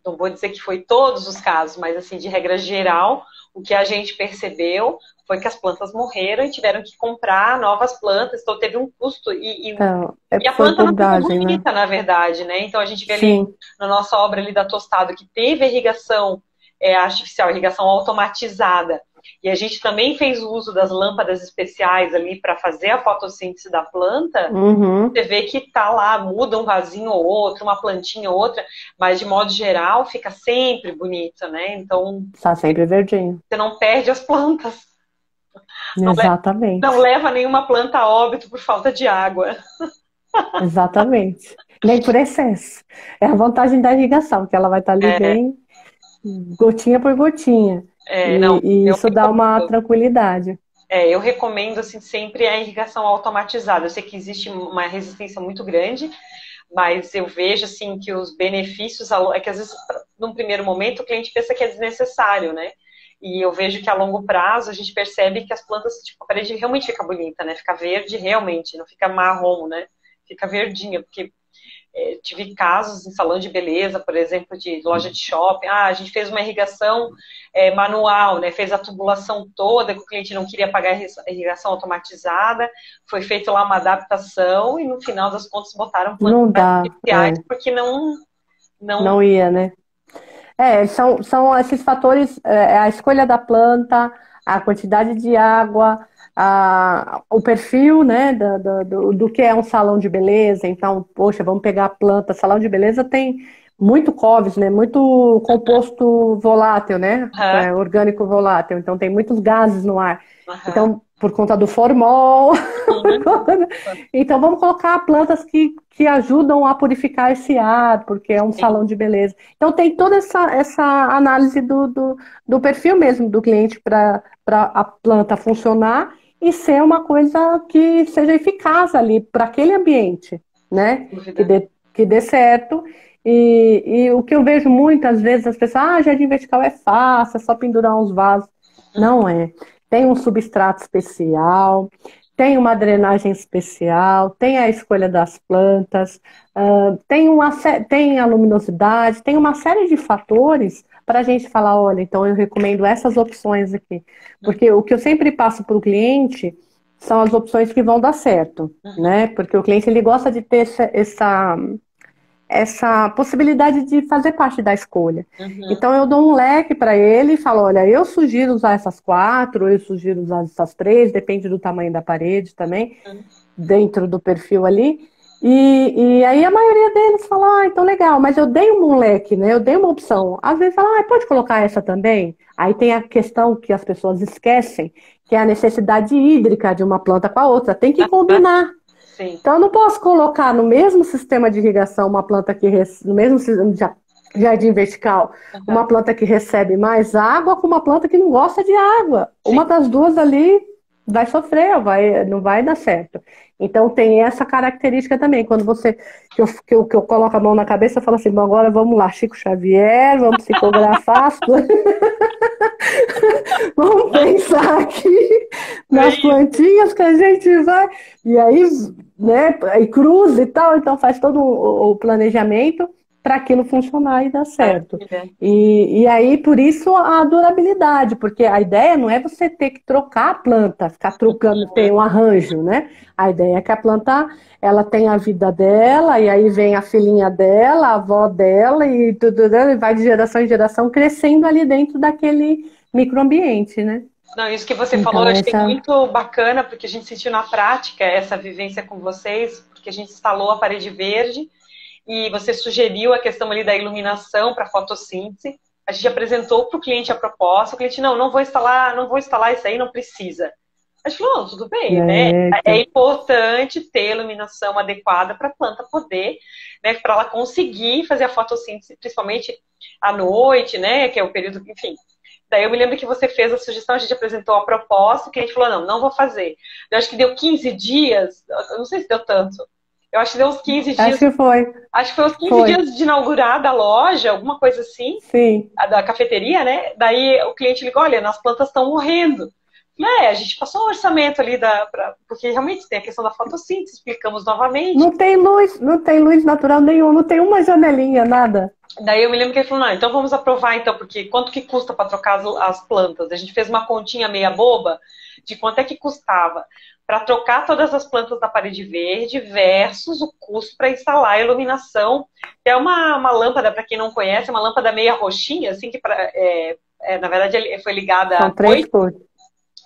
não vou dizer que foi todos os casos, mas assim, de regra geral, o que a gente percebeu foi que as plantas morreram e tiveram que comprar novas plantas, então teve um custo e a planta não ficou bonita, né? Na verdade, né? Então a gente vê ali na nossa obra ali da Tostado que teve irrigação artificial, irrigação automatizada, e a gente também fez o uso das lâmpadas especiais ali para fazer a fotossíntese da planta. Você vê que tá lá, muda um vasinho ou outro, uma plantinha ou outra, mas de modo geral fica sempre bonito, né? Então tá sempre verdinho. Você não perde as plantas. Exatamente. Não leva nenhuma planta a óbito por falta de água. Exatamente. Nem por excesso. É a vantagem da irrigação, que ela vai estar ali bem gotinha por gotinha. E isso dá uma tranquilidade. Eu recomendo assim, sempre a irrigação automatizada. Eu sei que existe uma resistência muito grande, mas eu vejo assim, que os benefícios... É que às vezes, num primeiro momento, o cliente pensa que é desnecessário, né? E eu vejo que a longo prazo a gente percebe que as plantas, tipo, a parede realmente fica bonita, né? Fica verde realmente, não fica marrom, né? Fica verdinha, porque tive casos em salão de beleza, por exemplo, de loja de shopping. Ah, a gente fez uma irrigação manual, né? Fez a tubulação toda, que o cliente não queria pagar a irrigação automatizada. Foi feita lá uma adaptação e no final das contas botaram plantas Não dá, artificiais porque não. não ia, né? São esses fatores, a escolha da planta, a quantidade de água, o perfil, né, do que é um salão de beleza. Então, poxa, vamos pegar a planta. Salão de beleza tem muito COVs, né, muito composto volátil, né, Aham, orgânico volátil. Então, tem muitos gases no ar. aham, Então, por conta do formol, sim, então vamos colocar plantas que ajudam a purificar esse ar, porque é um sim. salão de beleza. Então tem toda essa análise do perfil mesmo do cliente para a planta funcionar e ser uma coisa que seja eficaz ali para aquele ambiente, né? Que Dúvida. dê certo. E o que eu vejo muitas vezes as pessoas, jardim vertical é fácil, é só pendurar uns vasos. Não é. Tem um substrato especial, tem uma drenagem especial, tem a escolha das plantas, tem a luminosidade, tem uma série de fatores para a gente falar, olha, então eu recomendo essas opções aqui. Porque o que eu sempre passo para o cliente são as opções que vão dar certo, Uhum, né? Porque o cliente ele gosta de ter essa possibilidade de fazer parte da escolha. uhum, Então eu dou um leque para ele e falo, olha, eu sugiro usar essas 4, eu sugiro usar essas 3, depende do tamanho da parede também, uhum. dentro do perfil ali. E aí a maioria deles fala, então legal, mas eu dei um leque, né? Eu dei uma opção. Às vezes fala, pode colocar essa também? Aí tem a questão que as pessoas esquecem, que é a necessidade hídrica de uma planta com a outra. Tem que Aham, combinar. sim. Então, eu não posso colocar no mesmo sistema de irrigação uma planta no mesmo sistema de jardim vertical, Aham, uma planta que recebe mais água com uma planta que não gosta de água. sim. Uma das duas ali vai sofrer, não vai dar certo. Então, tem essa característica também. Quando que eu coloco a mão na cabeça, eu falo assim, bom, agora vamos lá, Chico Xavier, vamos psicografar as plantas. Vamos pensar aqui nas Sim. plantinhas que a gente vai. E aí, né, e cruza e tal, então faz todo o planejamento para aquilo funcionar e dar certo. Maravilha. E aí, por isso, a durabilidade, porque a ideia não é você ter que trocar a planta, ficar trocando, ter um arranjo, né? A ideia é que a planta ela tem a vida dela, e aí vem a filhinha dela, a avó dela, e tudo, e vai de geração em geração crescendo ali dentro daquele microambiente, né? Não, isso que você falou Então, eu achei essa. muito bacana, porque a gente sentiu na prática essa vivência com vocês, porque a gente instalou a parede verde e você sugeriu a questão ali da iluminação para fotossíntese. A gente apresentou para o cliente a proposta, o cliente, não vou instalar isso aí, não precisa. A gente falou, não, tudo bem, né? É Então, importante ter iluminação adequada para a planta poder, né, para ela conseguir fazer a fotossíntese, principalmente à noite, né, que é o período, enfim. Daí eu me lembro que você fez a sugestão, a gente apresentou a proposta, que a gente falou, não vou fazer. Eu acho que deu 15 dias, eu não sei se deu tanto. Eu acho que deu uns 15 acho dias, que foi. acho que foi uns 15 Foi. dias de inaugurada a loja, alguma coisa assim, Sim. a da cafeteria, né? Daí o cliente ligou, olha, as plantas estão morrendo. A gente passou um orçamento ali, porque realmente tem a questão da fotossíntese, explicamos novamente. Não tem luz natural nenhuma, não tem uma janelinha, nada. Daí eu me lembro que ele falou, não, então vamos aprovar então, porque quanto que custa para trocar as plantas? A gente fez uma continha meia boba de quanto é que custava para trocar todas as plantas da parede verde versus o custo para instalar a iluminação, que é uma lâmpada, para quem não conhece, uma lâmpada meia roxinha, assim, que na verdade foi ligada São à três noite. cores.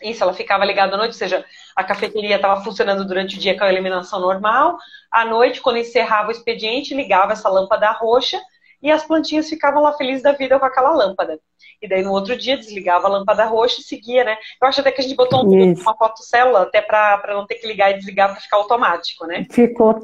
Isso, ela ficava ligada à noite, ou seja, a cafeteria estava funcionando durante o dia com a iluminação normal. À noite, quando encerrava o expediente, ligava essa lâmpada roxa e as plantinhas ficavam lá felizes da vida com aquela lâmpada. E daí no outro dia desligava a lâmpada roxa e seguia, né? Eu acho até que a gente botou Isso. uma fotocélula até para não ter que ligar e desligar para ficar automático, né? Ficou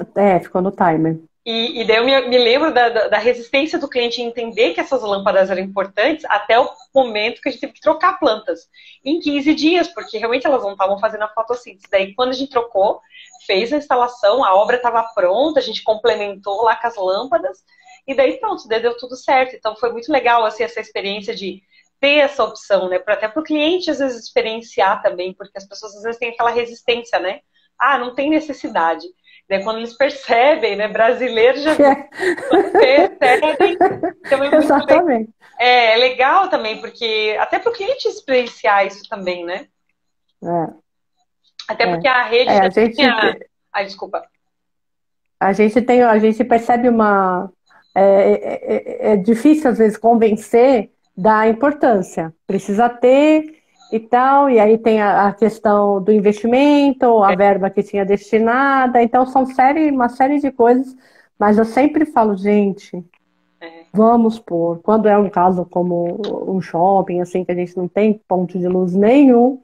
no timer. E daí eu me lembro da resistência do cliente em entender que essas lâmpadas eram importantes até o momento que a gente teve que trocar plantas. Em 15 dias, porque realmente elas não estavam fazendo a fotossíntese. Daí quando a gente trocou, fez a instalação, a obra estava pronta, a gente complementou lá com as lâmpadas, e daí pronto, daí deu tudo certo. Então foi muito legal assim, essa experiência de ter essa opção, né? Até para o cliente, às vezes, experienciar também, porque as pessoas, às vezes, têm aquela resistência, né? Ah, não tem necessidade. Daí, quando eles percebem, né? Brasileiros já percebem. Então, Exatamente. é legal também, porque até para o cliente experienciar isso também, né? É, Até é. porque a rede É, já tinha... Ai, desculpa. a gente percebe uma. É difícil, às vezes, convencer da importância. Precisa ter e tal, e aí tem a questão do investimento, a verba que tinha destinada, então são uma série de coisas, mas eu sempre falo, gente, vamos pôr, quando é um caso como um shopping, assim, que a gente não tem ponto de luz nenhum,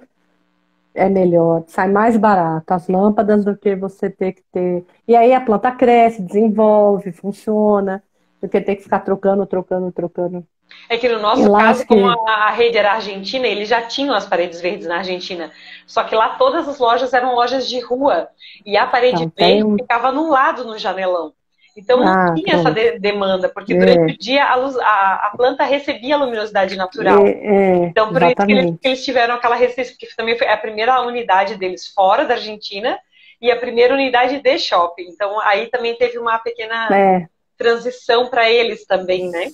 é melhor, sai mais barato as lâmpadas do que você ter que ter. E aí a planta cresce, desenvolve, funciona, do que ter que ficar trocando, trocando, trocando. É que no E nosso lá caso, acho como que a rede era argentina, eles já tinham as paredes verdes na Argentina. Só que lá todas as lojas eram lojas de rua. E a parede não tem verde um. ficava no lado, no janelão. Então não Ah, tinha essa pronto. demanda, porque durante É, o dia a planta recebia a luminosidade natural. Então, por isso que exatamente. eles tiveram aquela resistência, porque também foi a primeira unidade deles fora da Argentina e a primeira unidade de shopping. Então, aí também teve uma pequena É, transição para eles também, né?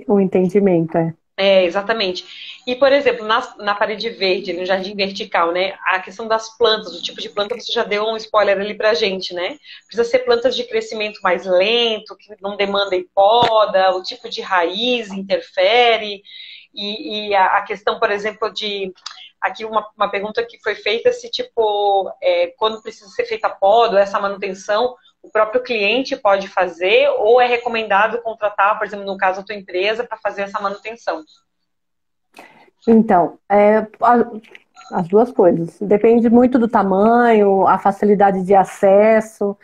o entendimento é. É, exatamente. E, por exemplo, na parede verde, no jardim vertical, né? A questão das plantas, o tipo de planta, você já deu um spoiler ali pra gente, né? Precisa ser plantas de crescimento mais lento, que não demandem poda, o tipo de raiz interfere. E a questão, por exemplo, de. Aqui uma pergunta que foi feita, se tipo, quando precisa ser feita a poda, essa manutenção, o próprio cliente pode fazer ou é recomendado contratar, por exemplo, no caso, a tua empresa para fazer essa manutenção? Então, as duas coisas. Depende muito do tamanho, a facilidade de acesso.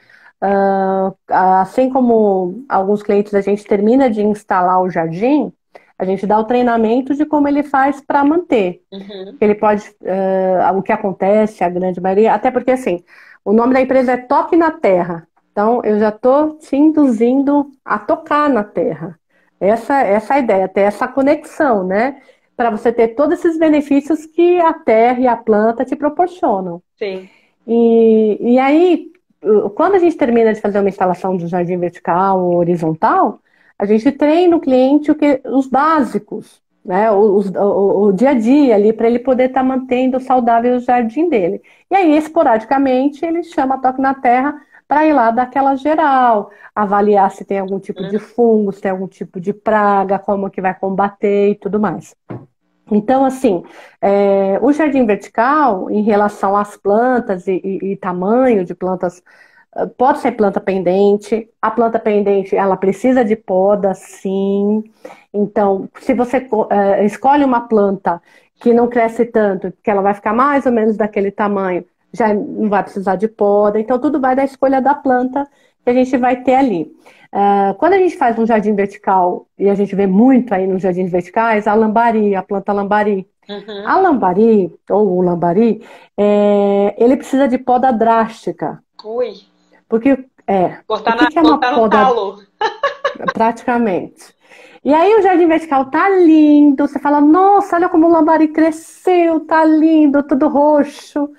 Assim como alguns clientes a gente termina de instalar o jardim, a gente dá o treinamento de como ele faz para manter. Uhum. Ele pode, o que acontece, a grande maioria, até porque assim, o nome da empresa é Toque na Terra. Então, eu já estou te induzindo a tocar na terra. Essa é a ideia, ter essa conexão, né? Para você ter todos esses benefícios que a terra e a planta te proporcionam. Sim. E aí, quando a gente termina de fazer uma instalação de jardim vertical ou horizontal, a gente treina o cliente os básicos, né? O dia a dia ali, para ele poder estar mantendo saudável o jardim dele. E aí, esporadicamente, ele chama Toque na Terra para ir lá dar aquela geral, avaliar se tem algum tipo de fungo, se tem algum tipo de praga, como que vai combater e tudo mais. Então, assim, o jardim vertical, em relação às plantas e tamanho de plantas, pode ser planta pendente. A planta pendente, ela precisa de poda, sim. Então, se você escolhe uma planta que não cresce tanto, que ela vai ficar mais ou menos daquele tamanho, já não vai precisar de poda. Então, tudo vai da escolha da planta que a gente vai ter ali. Quando a gente faz um jardim vertical, e a gente vê muito aí nos jardins verticais, a lambari, a planta lambari. Uhum. A lambari, ou o lambari, ele precisa de poda drástica. Ui. Porque, Cortar, que é uma cortar no poda talo. praticamente? E aí o jardim vertical tá lindo, você fala, nossa, olha como o lambari cresceu, tá lindo, tudo roxo.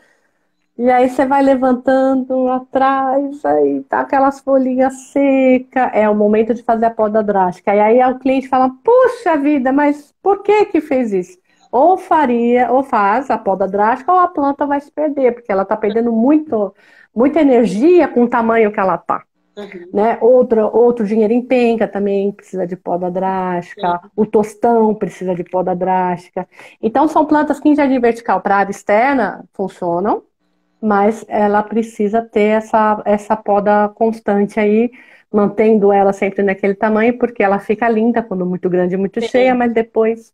E aí você vai levantando atrás, aí tá aquelas folhinhas secas. É o momento de fazer a poda drástica. E aí o cliente fala, puxa vida, mas por que que fez isso? Ou faz a poda drástica, ou a planta vai se perder, porque ela tá perdendo muita energia com o tamanho que ela tá. Uhum. Né? Outro dinheiro em penca também precisa de poda drástica, o tostão precisa de poda drástica. Então são plantas que em jardim vertical para área externa funcionam, mas ela precisa ter essa poda constante aí, mantendo ela sempre naquele tamanho, porque ela fica linda quando muito grande e muito cheia, mas depois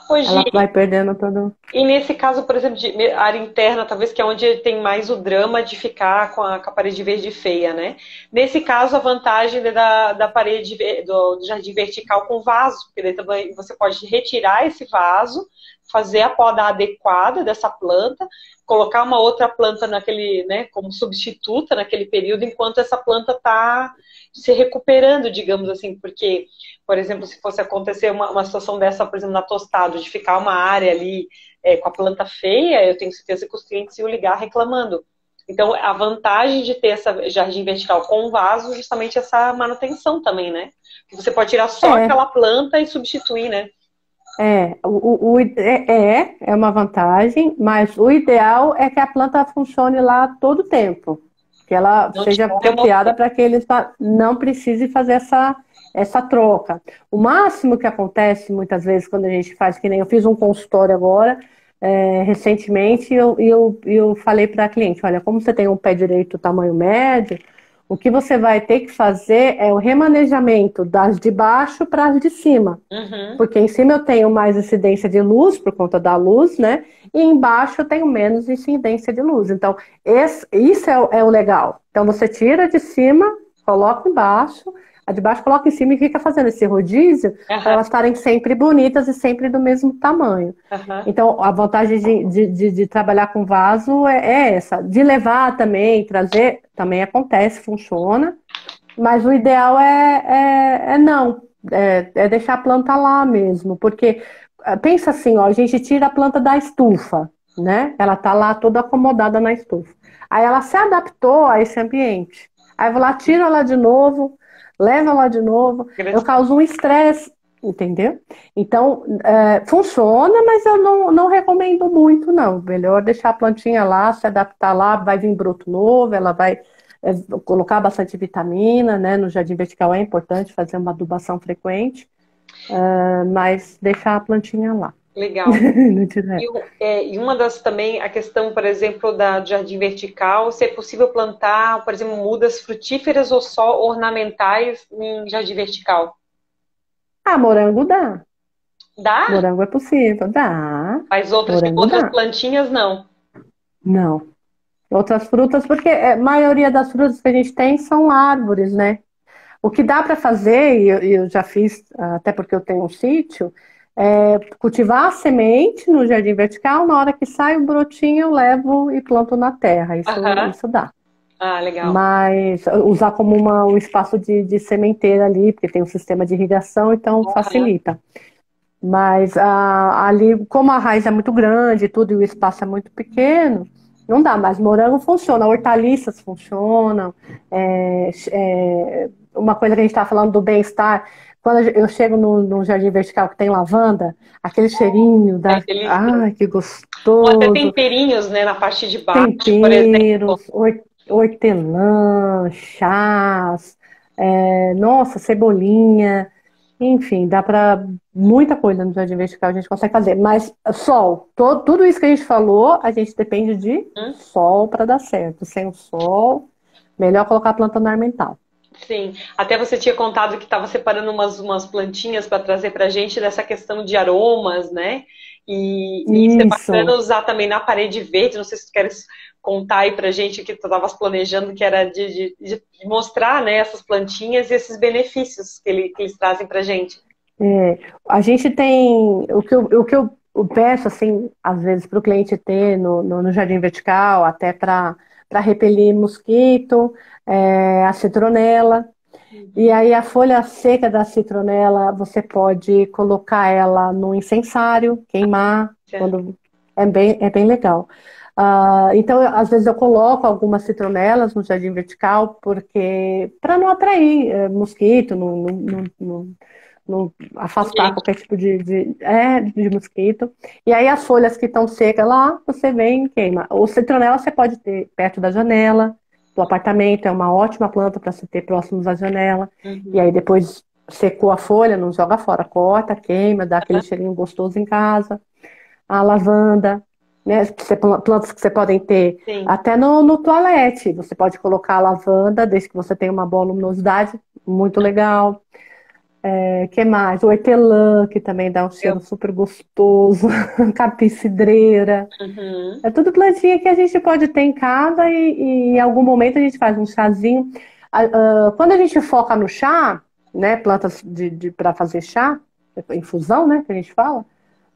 Hoje, ela vai perdendo todo. e nesse caso, por exemplo, de área interna, talvez que é onde tem mais o drama de ficar com a parede verde feia, né? Nesse caso, a vantagem da parede do jardim vertical com vaso, porque daí também você pode retirar esse vaso, fazer a poda adequada dessa planta, colocar uma outra planta naquele, né, como substituta naquele período, enquanto essa planta está se recuperando, digamos assim, porque, por exemplo, se fosse acontecer uma situação dessa, por exemplo, na Tostado, de ficar uma área ali com a planta feia, eu tenho certeza que os clientes iam ligar reclamando. Então, a vantagem de ter essa jardim vertical com vaso, justamente essa manutenção também, né? Que você pode tirar só aquela planta e substituir, né? É uma vantagem, mas o ideal é que a planta funcione lá todo o tempo. Que ela seja apropriada para que eles não precisem fazer essa troca. O máximo que acontece muitas vezes quando a gente faz, que nem eu fiz um consultório agora, recentemente, eu falei para a cliente, olha, como você tem um pé direito tamanho médio, o que você vai ter que fazer é o remanejamento das de baixo para as de cima. Uhum. Porque em cima eu tenho mais incidência de luz, por conta da luz, né? E embaixo eu tenho menos incidência de luz. Então, isso é o legal. Então, você tira de cima, coloca embaixo, a de baixo coloca em cima e fica fazendo esse rodízio para elas estarem sempre bonitas e sempre do mesmo tamanho. Então, a vantagem de trabalhar com vaso é essa. De levar também, trazer, também acontece, funciona. Mas o ideal não. É deixar a planta lá mesmo. Porque, pensa assim, ó, a gente tira a planta da estufa, né? Ela tá lá toda acomodada na estufa. Aí ela se adaptou a esse ambiente. Aí eu vou lá, tiro ela de novo, levo ela de novo. Eu causo um estresse, entendeu? Então, funciona, mas eu não recomendo muito, não. Melhor deixar a plantinha lá, se adaptar lá, vai vir broto novo, ela vai colocar bastante vitamina, né? No jardim vertical é importante fazer uma adubação frequente, mas deixar a plantinha lá. Legal. E uma das também, a questão, por exemplo, do jardim vertical, se é possível plantar, por exemplo, mudas frutíferas ou só ornamentais em jardim vertical? Morango dá. Dá? Morango é possível, dá. Mas outras plantinhas não? Não. Outras frutas, porque a maioria das frutas que a gente tem são árvores, né? O que dá para fazer, e eu já fiz, até porque eu tenho um sítio, é cultivar a semente no jardim vertical, na hora que sai o brotinho eu levo e planto na terra, isso dá. Legal. Mas usar como um espaço de sementeira ali, porque tem um sistema de irrigação, então facilita. Mas ali, como a raiz é muito grande e tudo, e o espaço é muito pequeno, não dá, mas morango funciona, hortaliças funcionam. Uma coisa que a gente está falando do bem-estar, quando eu chego no jardim vertical que tem lavanda, aquele cheirinho ai, que gostoso. Ou até temperinhos, né, na parte de baixo, temperos, hortelã, chás, nossa, cebolinha, enfim, dá para muita coisa no jardim vertical a gente consegue fazer, mas sol, tudo isso que a gente falou, a gente depende de sol para dar certo. Sem o sol, melhor colocar a planta ornamental. Sim, até você tinha contado que estava separando umas plantinhas para trazer para a gente dessa questão de aromas, né? E isso é bacana usar também na parede verde. Não sei se tu queres contar aí pra gente o que tu estavas planejando, que era de mostrar, né, essas plantinhas e esses benefícios que eles trazem pra gente. A gente tem o que eu peço, assim, às vezes, para o cliente ter no jardim vertical, até para repelir mosquito, a citronela. E aí a folha seca da citronela, você pode colocar ela no incensário, queimar, quando é bem legal. Então, às vezes eu coloco algumas citronelas no jardim vertical, porque para não atrair mosquito, não afastar qualquer tipo de mosquito. E aí as folhas que estão secas lá, você vem e queima. O citronela você pode ter perto da janela do apartamento, é uma ótima planta para se ter próximos à janela. E aí depois secou a folha, não joga fora, corta, queima, dá aquele cheirinho gostoso em casa. A lavanda, né? Plantas que você podem ter até no toalete. Você pode colocar a lavanda, desde que você tenha uma boa luminosidade, muito legal. Que mais? O hortelã, que também dá um cheiro super gostoso. Capim cidreira. É tudo plantinha que a gente pode ter em casa e em algum momento a gente faz um chazinho. Quando a gente foca no chá, né, plantas para fazer chá, infusão, né, que a gente fala,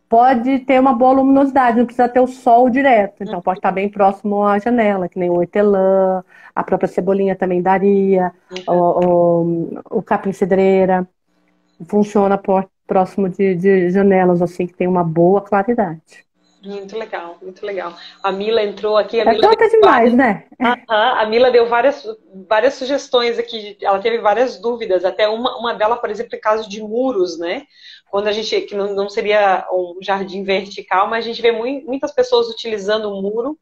pode ter uma boa luminosidade, não precisa ter o sol direto. Então pode estar bem próximo à janela, que nem o hortelã, a própria cebolinha também daria, o capim cidreira. Funciona próximo de janelas, assim, que tem uma boa claridade. Muito legal, muito legal. A Mila entrou aqui, a É Mila deu planta demais, várias, né? a Mila deu várias sugestões aqui, ela teve várias dúvidas, até uma delas, por exemplo, em caso de muros, né? Quando a gente, que não seria um jardim vertical, mas a gente vê muitas pessoas utilizando o muro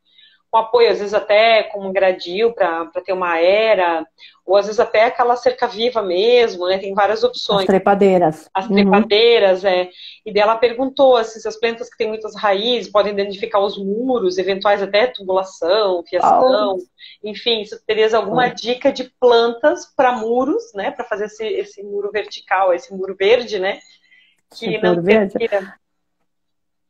com apoio, às vezes até com um gradil para ter uma era, ou às vezes até aquela cerca viva mesmo, né? Tem várias As opções. trepadeiras. As Uhum. trepadeiras, e dela perguntou assim, se as plantas que têm muitas raízes podem danificar os muros, eventuais até tubulação, Oh, fiação, enfim, se terias alguma dica de plantas para muros, né, para fazer esse muro vertical, esse muro verde, né, que não cenoura verde. interfira.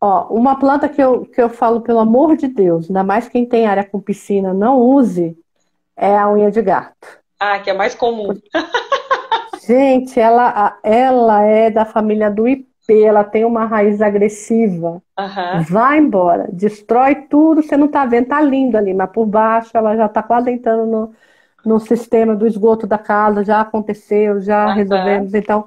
Ó, uma planta que eu falo, pelo amor de Deus, ainda mais quem tem área com piscina, não use, é a unha de gato. Ah, que é mais comum. Gente, ela é da família do ipê, ela tem uma raiz agressiva. Aham. Vai embora, destrói tudo, você não tá vendo, tá lindo ali, mas por baixo ela já tá quase entrando no sistema do esgoto da casa, já aconteceu, já Aham. resolvemos, então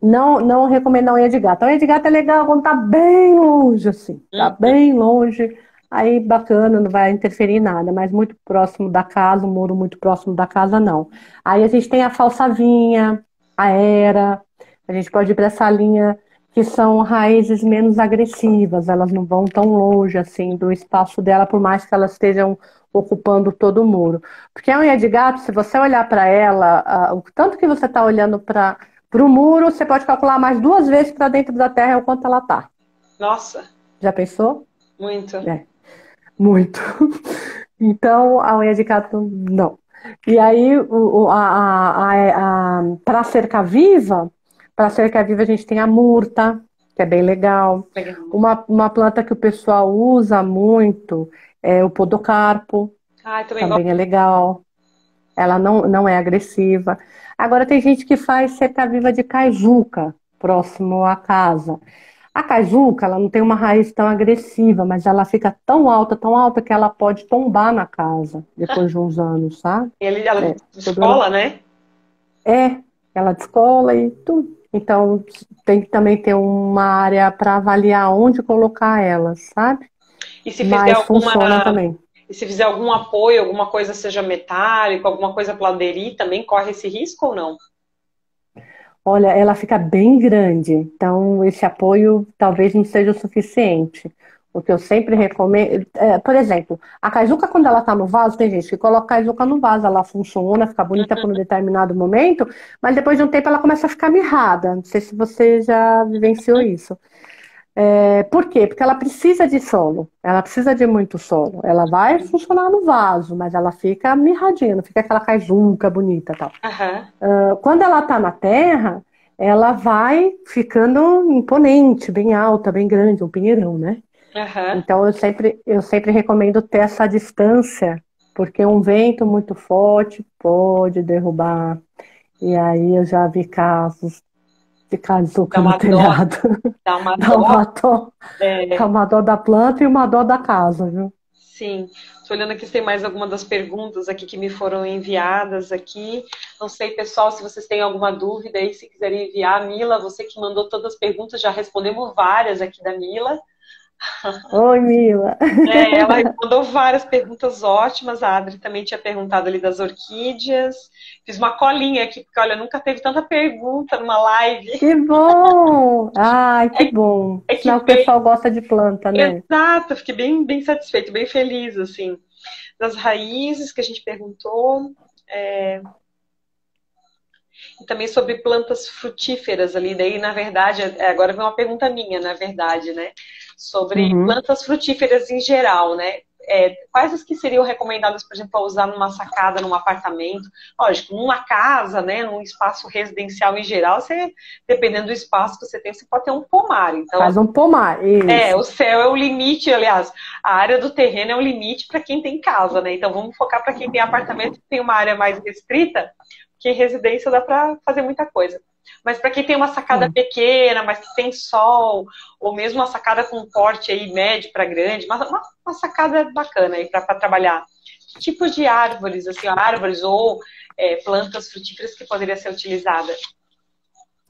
não recomendo a unha de gato. A unha de gato é legal quando tá bem longe, assim, tá Uhum. bem longe, aí bacana, não vai interferir em nada, mas muito próximo da casa, um muro muito próximo da casa, não. Aí a gente tem a falsavinha, a era, a gente pode ir para essa linha que são raízes menos agressivas, elas não vão tão longe assim do espaço dela, por mais que elas estejam ocupando todo o muro. Porque a unha de gato, se você olhar para ela, o tanto que você está olhando para o muro, você pode calcular mais 2 vezes para dentro da terra o quanto ela está. Nossa, Já pensou? muito. É, muito. Então, a unha de gato, não. E aí, para cerca viva, a gente tem a murta, que é bem legal. Legal. Uma planta que o pessoal usa muito é o podocarpo, Ah, eu também gosto. também é legal. Ela não é agressiva. Agora, tem gente que faz cerca viva de caijuca, próximo à casa. A caijuca, ela não tem uma raiz tão agressiva, mas ela fica tão alta que ela pode tombar na casa depois de uns anos, sabe? Ela É, tudo descola, né? é, ela descola e tudo. Então, tem que também ter uma área para avaliar onde colocar ela, sabe? E se fizer Mas alguma funciona também. E se fizer algum apoio, alguma coisa seja metálico, alguma coisa para aderir, também corre esse risco ou não? Olha, ela fica bem grande, então esse apoio talvez não seja o suficiente. O que eu sempre recomendo, por exemplo, a caijuca, quando ela está no vaso, tem gente que coloca a caijuca no vaso, ela funciona, fica bonita por um determinado momento, mas depois de um tempo ela começa a ficar mirrada. Não sei se você já vivenciou isso. Por quê? Porque ela precisa de solo, ela precisa de muito solo. Ela vai funcionar no vaso, mas ela fica mirradinha, não fica aquela caijuca bonita e tal. Aham, Quando ela está na terra, ela vai ficando imponente, bem alta, bem grande, um pinheirão, né? aham. Então eu sempre recomendo ter essa distância, porque um vento muito forte pode derrubar. E aí eu já vi casos de Dá casuca no uma dó, telhado. dá uma Dá dó. uma dó, dá É, uma dó da planta e uma dó da casa, viu? sim. Estou olhando aqui se tem mais alguma das perguntas aqui que me foram enviadas aqui. Não sei, pessoal, se vocês têm alguma dúvida aí, se quiserem enviar. Mila, você que mandou todas as perguntas, já respondemos várias aqui da Mila. Oi, Mila. Ela mandou várias perguntas ótimas. A Adri também tinha perguntado ali das orquídeas. Fiz uma colinha aqui, porque olha, nunca teve tanta pergunta numa live. Que bom! Ai, que bom. É Sinal que que o veio. pessoal gosta de planta, né? Exato, fiquei bem, bem satisfeito, bem feliz, assim. Das raízes que a gente perguntou. E também sobre plantas frutíferas ali. Daí, na verdade, agora vem uma pergunta minha, na verdade, né? Sobre Uhum. plantas frutíferas em geral, né? Quais as que seriam recomendadas, por exemplo, para usar numa sacada, num apartamento? Lógico, numa casa, né? Num espaço residencial em geral, você, dependendo do espaço que você tem, você pode ter um pomar. Então, Faz um pomar, o isso. céu é o limite, aliás, a área do terreno é o limite para quem tem casa, né? Então vamos focar para quem tem apartamento que tem uma área mais restrita, que em residência dá para fazer muita coisa. Mas para quem tem uma sacada É. pequena, mas que tem sol, ou mesmo uma sacada com um porte aí médio para grande, uma sacada bacana aí para trabalhar. Que tipo de árvores, assim, árvores ou plantas frutíferas que poderia ser utilizada?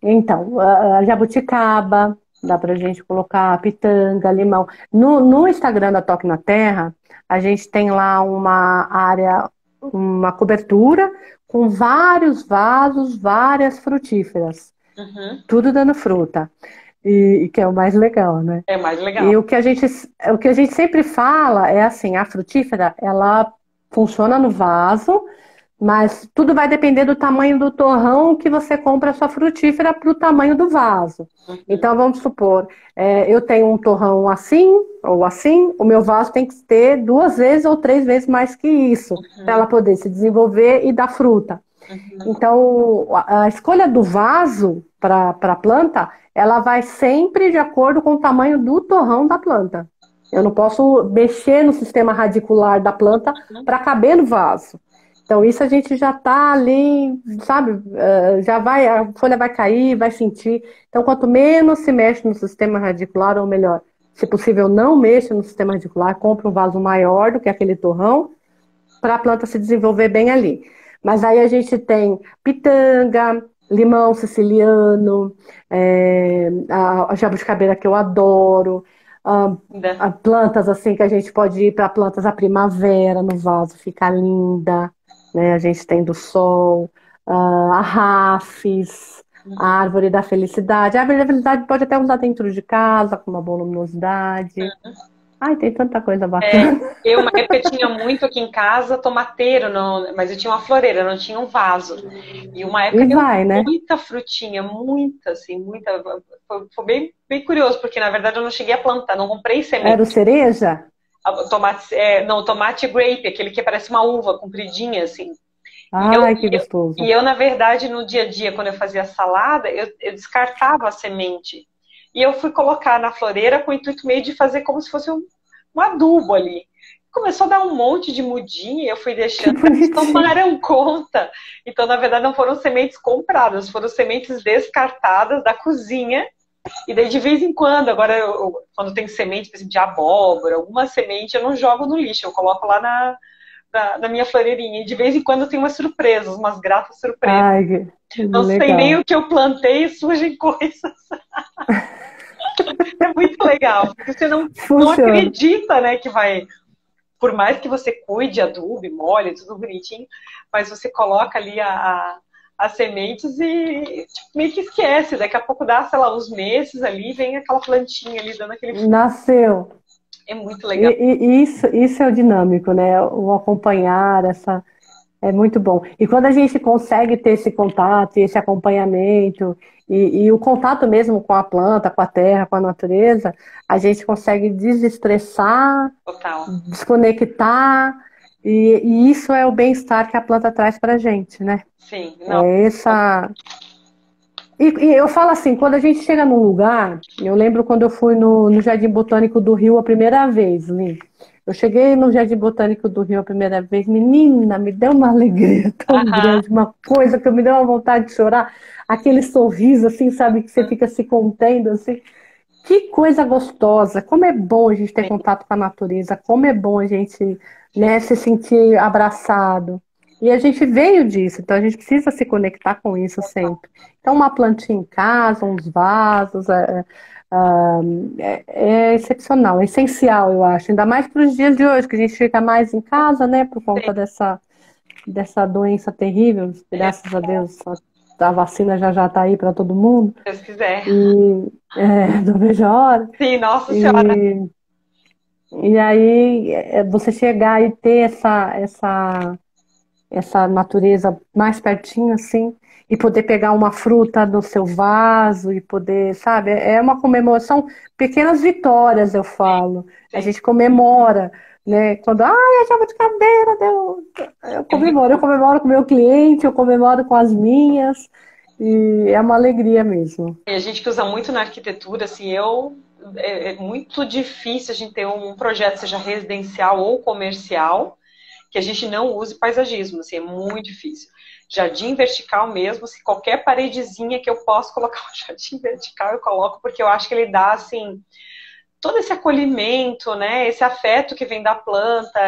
Então, a jabuticaba, dá pra gente colocar pitanga, limão. No Instagram da Toque na Terra, a gente tem lá uma área, uma cobertura com vários vasos, várias frutíferas, Uhum. tudo dando fruta, e que é o mais legal, né? É mais legal. E o que a gente sempre fala é assim, a frutífera, ela funciona no vaso, mas tudo vai depender do tamanho do torrão que você compra a sua frutífera para o tamanho do vaso. Uhum. Então, vamos supor, eu tenho um torrão assim ou assim, o meu vaso tem que ter 2 vezes ou 3 vezes mais que isso, para Uhum. ela poder se desenvolver e dar fruta. Uhum. Então, a escolha do vaso para a planta, ela vai sempre de acordo com o tamanho do torrão da planta. Eu não posso mexer no sistema radicular da planta para caber no vaso. Então, isso a gente já está ali, sabe? Já vai, a folha vai cair, vai sentir. Então, quanto menos se mexe no sistema radicular, ou melhor, se possível, não mexa no sistema radicular, compra um vaso maior do que aquele torrão, para a planta se desenvolver bem ali. Mas aí a gente tem pitanga, limão siciliano, a jabuticabeira que eu adoro, Ainda. plantas assim que a gente pode ir para plantas a primavera no vaso, fica linda, né? A gente tem do sol, a rafis, a Uhum. árvore da felicidade. A árvore da felicidade pode até usar dentro de casa, com uma boa luminosidade. Ai, tem tanta coisa É, bacana. eu, uma época, tinha muito aqui em casa tomateiro, não, mas eu tinha uma floreira, não tinha um vaso. E uma época E deu vai, né? muita frutinha, muita, assim, muita. Foi bem, bem curioso, porque na verdade eu não cheguei a plantar, não comprei Era o semente. cereja? Tomate, não, tomate grape, aquele que parece uma uva compridinha, assim. E eu, Ai, que e eu, e gostoso. eu, na verdade, no dia a dia, quando eu fazia salada, eu descartava a semente. E eu fui colocar na floreira com o intuito meio de fazer como se fosse um adubo ali. Começou a dar um monte de mudinha e eu fui Que deixando, elas bonitinho. tomaram conta. Então, na verdade, não foram sementes compradas, foram sementes descartadas da cozinha. E daí, de vez em quando, agora, quando tem semente, por exemplo, de abóbora, alguma semente, eu não jogo no lixo, eu coloco lá na minha floreirinha. E de vez em quando tem umas surpresas, umas gratas surpresas. Ai, que Não sei nem legal. o que eu plantei e surgem coisas. É muito legal, porque você não Funciona. acredita, né, que vai. Por mais que você cuide, adube, molhe, tudo bonitinho, mas você coloca ali as sementes e tipo, meio que esquece. Daqui a pouco dá, sei lá, uns meses ali, vem aquela plantinha ali dando aquele. Nasceu. É muito E, legal. isso é o dinâmico, né? O acompanhar, é muito bom. E quando a gente consegue ter esse contato, esse acompanhamento, e o contato mesmo com a planta, com a terra, com a natureza, a gente consegue desestressar, Total. desconectar, e isso é o bem-estar que a planta traz para a gente, né? Sim, não. É essa. E eu falo assim, quando a gente chega num lugar, eu lembro quando eu fui no Jardim Botânico do Rio a primeira vez, Li. Eu cheguei no Jardim Botânico do Rio a primeira vez, menina, me deu uma alegria tão Aham. grande, uma coisa que me deu uma vontade de chorar, aquele sorriso assim, sabe, que você fica se contendo assim. Que coisa gostosa, como é bom a gente ter Sim, contato com a natureza, como é bom a gente, né, se sentir abraçado. E a gente veio disso, então a gente precisa se conectar com isso sempre. Então, uma plantinha em casa, uns vasos, ah, é excepcional, é essencial, eu acho. Ainda mais para os dias de hoje, que a gente fica mais em casa, né, por sim. conta dessa doença terrível. É, Graças a Deus, a vacina já está aí para todo mundo. se Deus quiser. E não vejo a hora. Sim, nossa senhora. E, e aí você chegar e ter essa natureza mais pertinho, assim, e poder pegar uma fruta no seu vaso e poder, sabe, é uma comemoração, pequenas vitórias, eu falo. A Sim. gente comemora, né? Quando, a jabuticabeira deu. É muito. Eu comemoro com o meu cliente, eu comemoro com as minhas, e é uma alegria mesmo. E a gente que usa muito na arquitetura, assim, é muito difícil a gente ter um projeto, seja residencial ou comercial, que a gente não use paisagismo, assim, é muito difícil. Jardim vertical mesmo, se qualquer paredezinha que eu possa colocar um jardim vertical, eu coloco, porque eu acho que ele dá, assim, todo esse acolhimento, né? Esse afeto que vem da planta,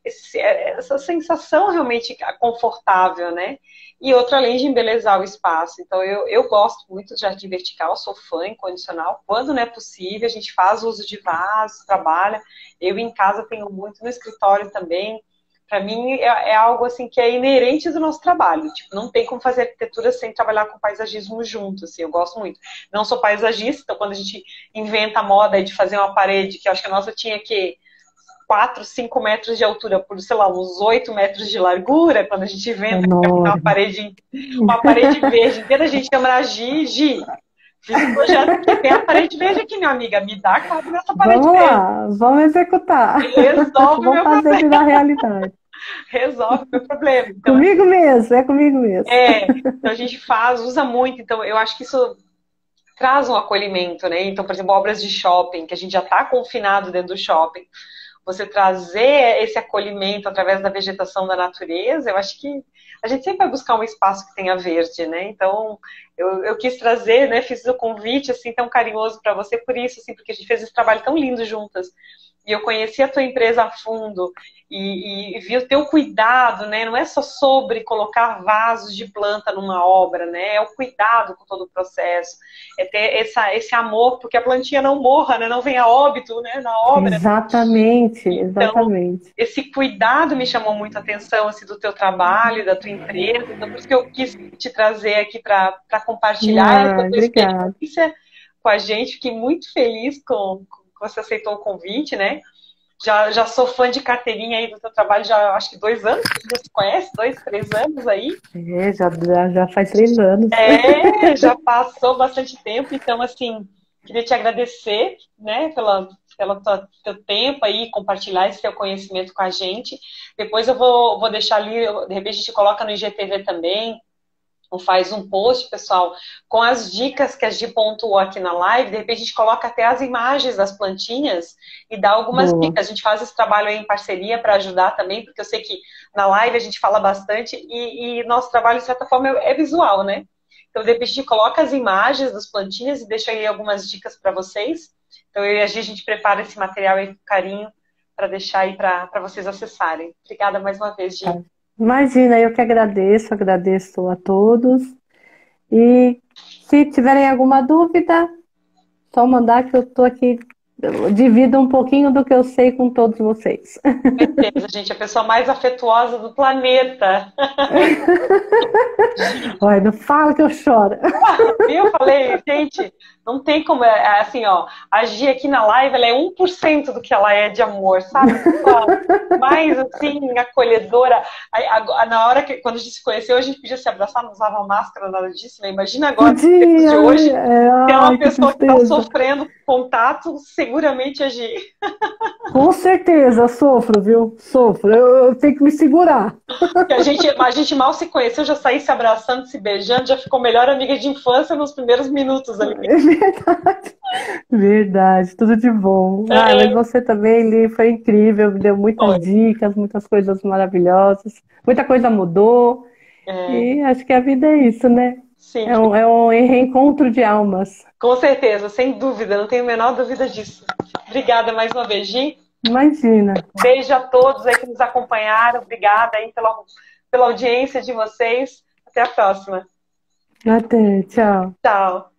essa sensação realmente confortável, né? E outra, além de embelezar o espaço. Então, eu gosto muito de jardim vertical, sou fã incondicional. Quando não é possível, a gente faz uso de vasos, trabalha. Eu em casa tenho muito, no escritório também. Para mim, é algo assim que é inerente do nosso trabalho. Tipo, não tem como fazer arquitetura sem trabalhar com paisagismo junto, assim, eu gosto muito. Não sou paisagista, então quando a gente inventa a moda de fazer uma parede, que eu acho que a nossa tinha que 4, 5 metros de altura por, sei lá, uns 8 metros de largura, quando a gente inventa uma parede verde inteira, a gente chama a Gi. Fiz um projeto aqui, tem a parede verde aqui, minha amiga, me dá cabe nessa parede Vamos verde. lá, vamos executar. Resolve Vamos meu fazer problema. virar realidade. Resolve meu problema. Então, Comigo mesmo, é comigo mesmo. então a gente usa muito, então eu acho que isso traz um acolhimento, né? Então, por exemplo, obras de shopping, que a gente já está confinado dentro do shopping, você trazer esse acolhimento através da vegetação da natureza, eu acho que a gente sempre vai buscar um espaço que tenha verde, né? Então, eu quis trazer, né? Fiz o convite, assim, tão carinhoso para você por isso, assim, porque a gente fez esse trabalho tão lindo juntas. E eu conheci a tua empresa a fundo e vi o teu cuidado, né? Não é só sobre colocar vasos de planta numa obra, né? É o cuidado com todo o processo. É ter esse amor, porque a plantinha não morra, né? Não venha óbito, né? Na obra. Exatamente, Então, exatamente. esse cuidado me chamou muito a atenção, assim, do teu trabalho, da tua empresa. Então, por isso que eu quis te trazer aqui para compartilhar essa tua Obrigada. experiência com a gente. Fiquei muito feliz com que você aceitou o convite, né? Já sou fã de carteirinha aí do teu trabalho, já acho que 2 anos, que a gente já se conhece, 2, 3 anos aí. Já faz 3 anos. Já passou bastante tempo, então, assim, queria te agradecer, né, pelo teu tempo aí, compartilhar esse teu conhecimento com a gente. Depois eu vou deixar ali, de repente a gente coloca no IGTV também, ou faz um post, pessoal, com as dicas que a Gi pontuou aqui na live. De repente a gente coloca até as imagens das plantinhas e dá algumas dicas. A gente faz esse trabalho aí em parceria para ajudar também, porque eu sei que na live a gente fala bastante e nosso trabalho, de certa forma, é visual, né? Então, de repente, a gente coloca as imagens das plantinhas e deixa aí algumas dicas para vocês. Então, eu e a gente prepara esse material aí com carinho para deixar aí para vocês acessarem. Obrigada mais uma vez, Gi. Imagina, eu que agradeço a todos. E se tiverem alguma dúvida, só mandar que eu estou aqui, eu divido um pouquinho do que eu sei com todos vocês. Com certeza, gente, a pessoa mais afetuosa do planeta. Olha, não fala que eu choro. Eu falei, gente, não tem como, assim, ó, a Gi aqui na live, ela é 1% do que ela é de amor, sabe? Mais, assim, acolhedora. Aí, na hora quando a gente se conheceu, a gente podia se abraçar, não usava máscara, nada disso, né? Imagina agora, nos tempos de hoje, tem uma pessoa que está sofrendo contato, seguramente a Gi. Com certeza, sofro, viu? Sofro, eu tenho que me segurar. A gente mal se conheceu, já saí se abraçando, se beijando, já ficou melhor amiga de infância nos primeiros minutos ali. É verdade. Verdade, tudo de bom. Mas você também, Li, foi incrível, me deu muitas dicas, muitas coisas maravilhosas, muita coisa mudou. E acho que a vida é isso, né? Sim. É um reencontro de almas. Com certeza, sem dúvida, não tenho a menor dúvida disso. Obrigada mais uma vez, Gi. Imagina. Beijo a todos aí que nos acompanharam. Obrigada aí pela audiência de vocês. Até a próxima. Até, tchau. Tchau.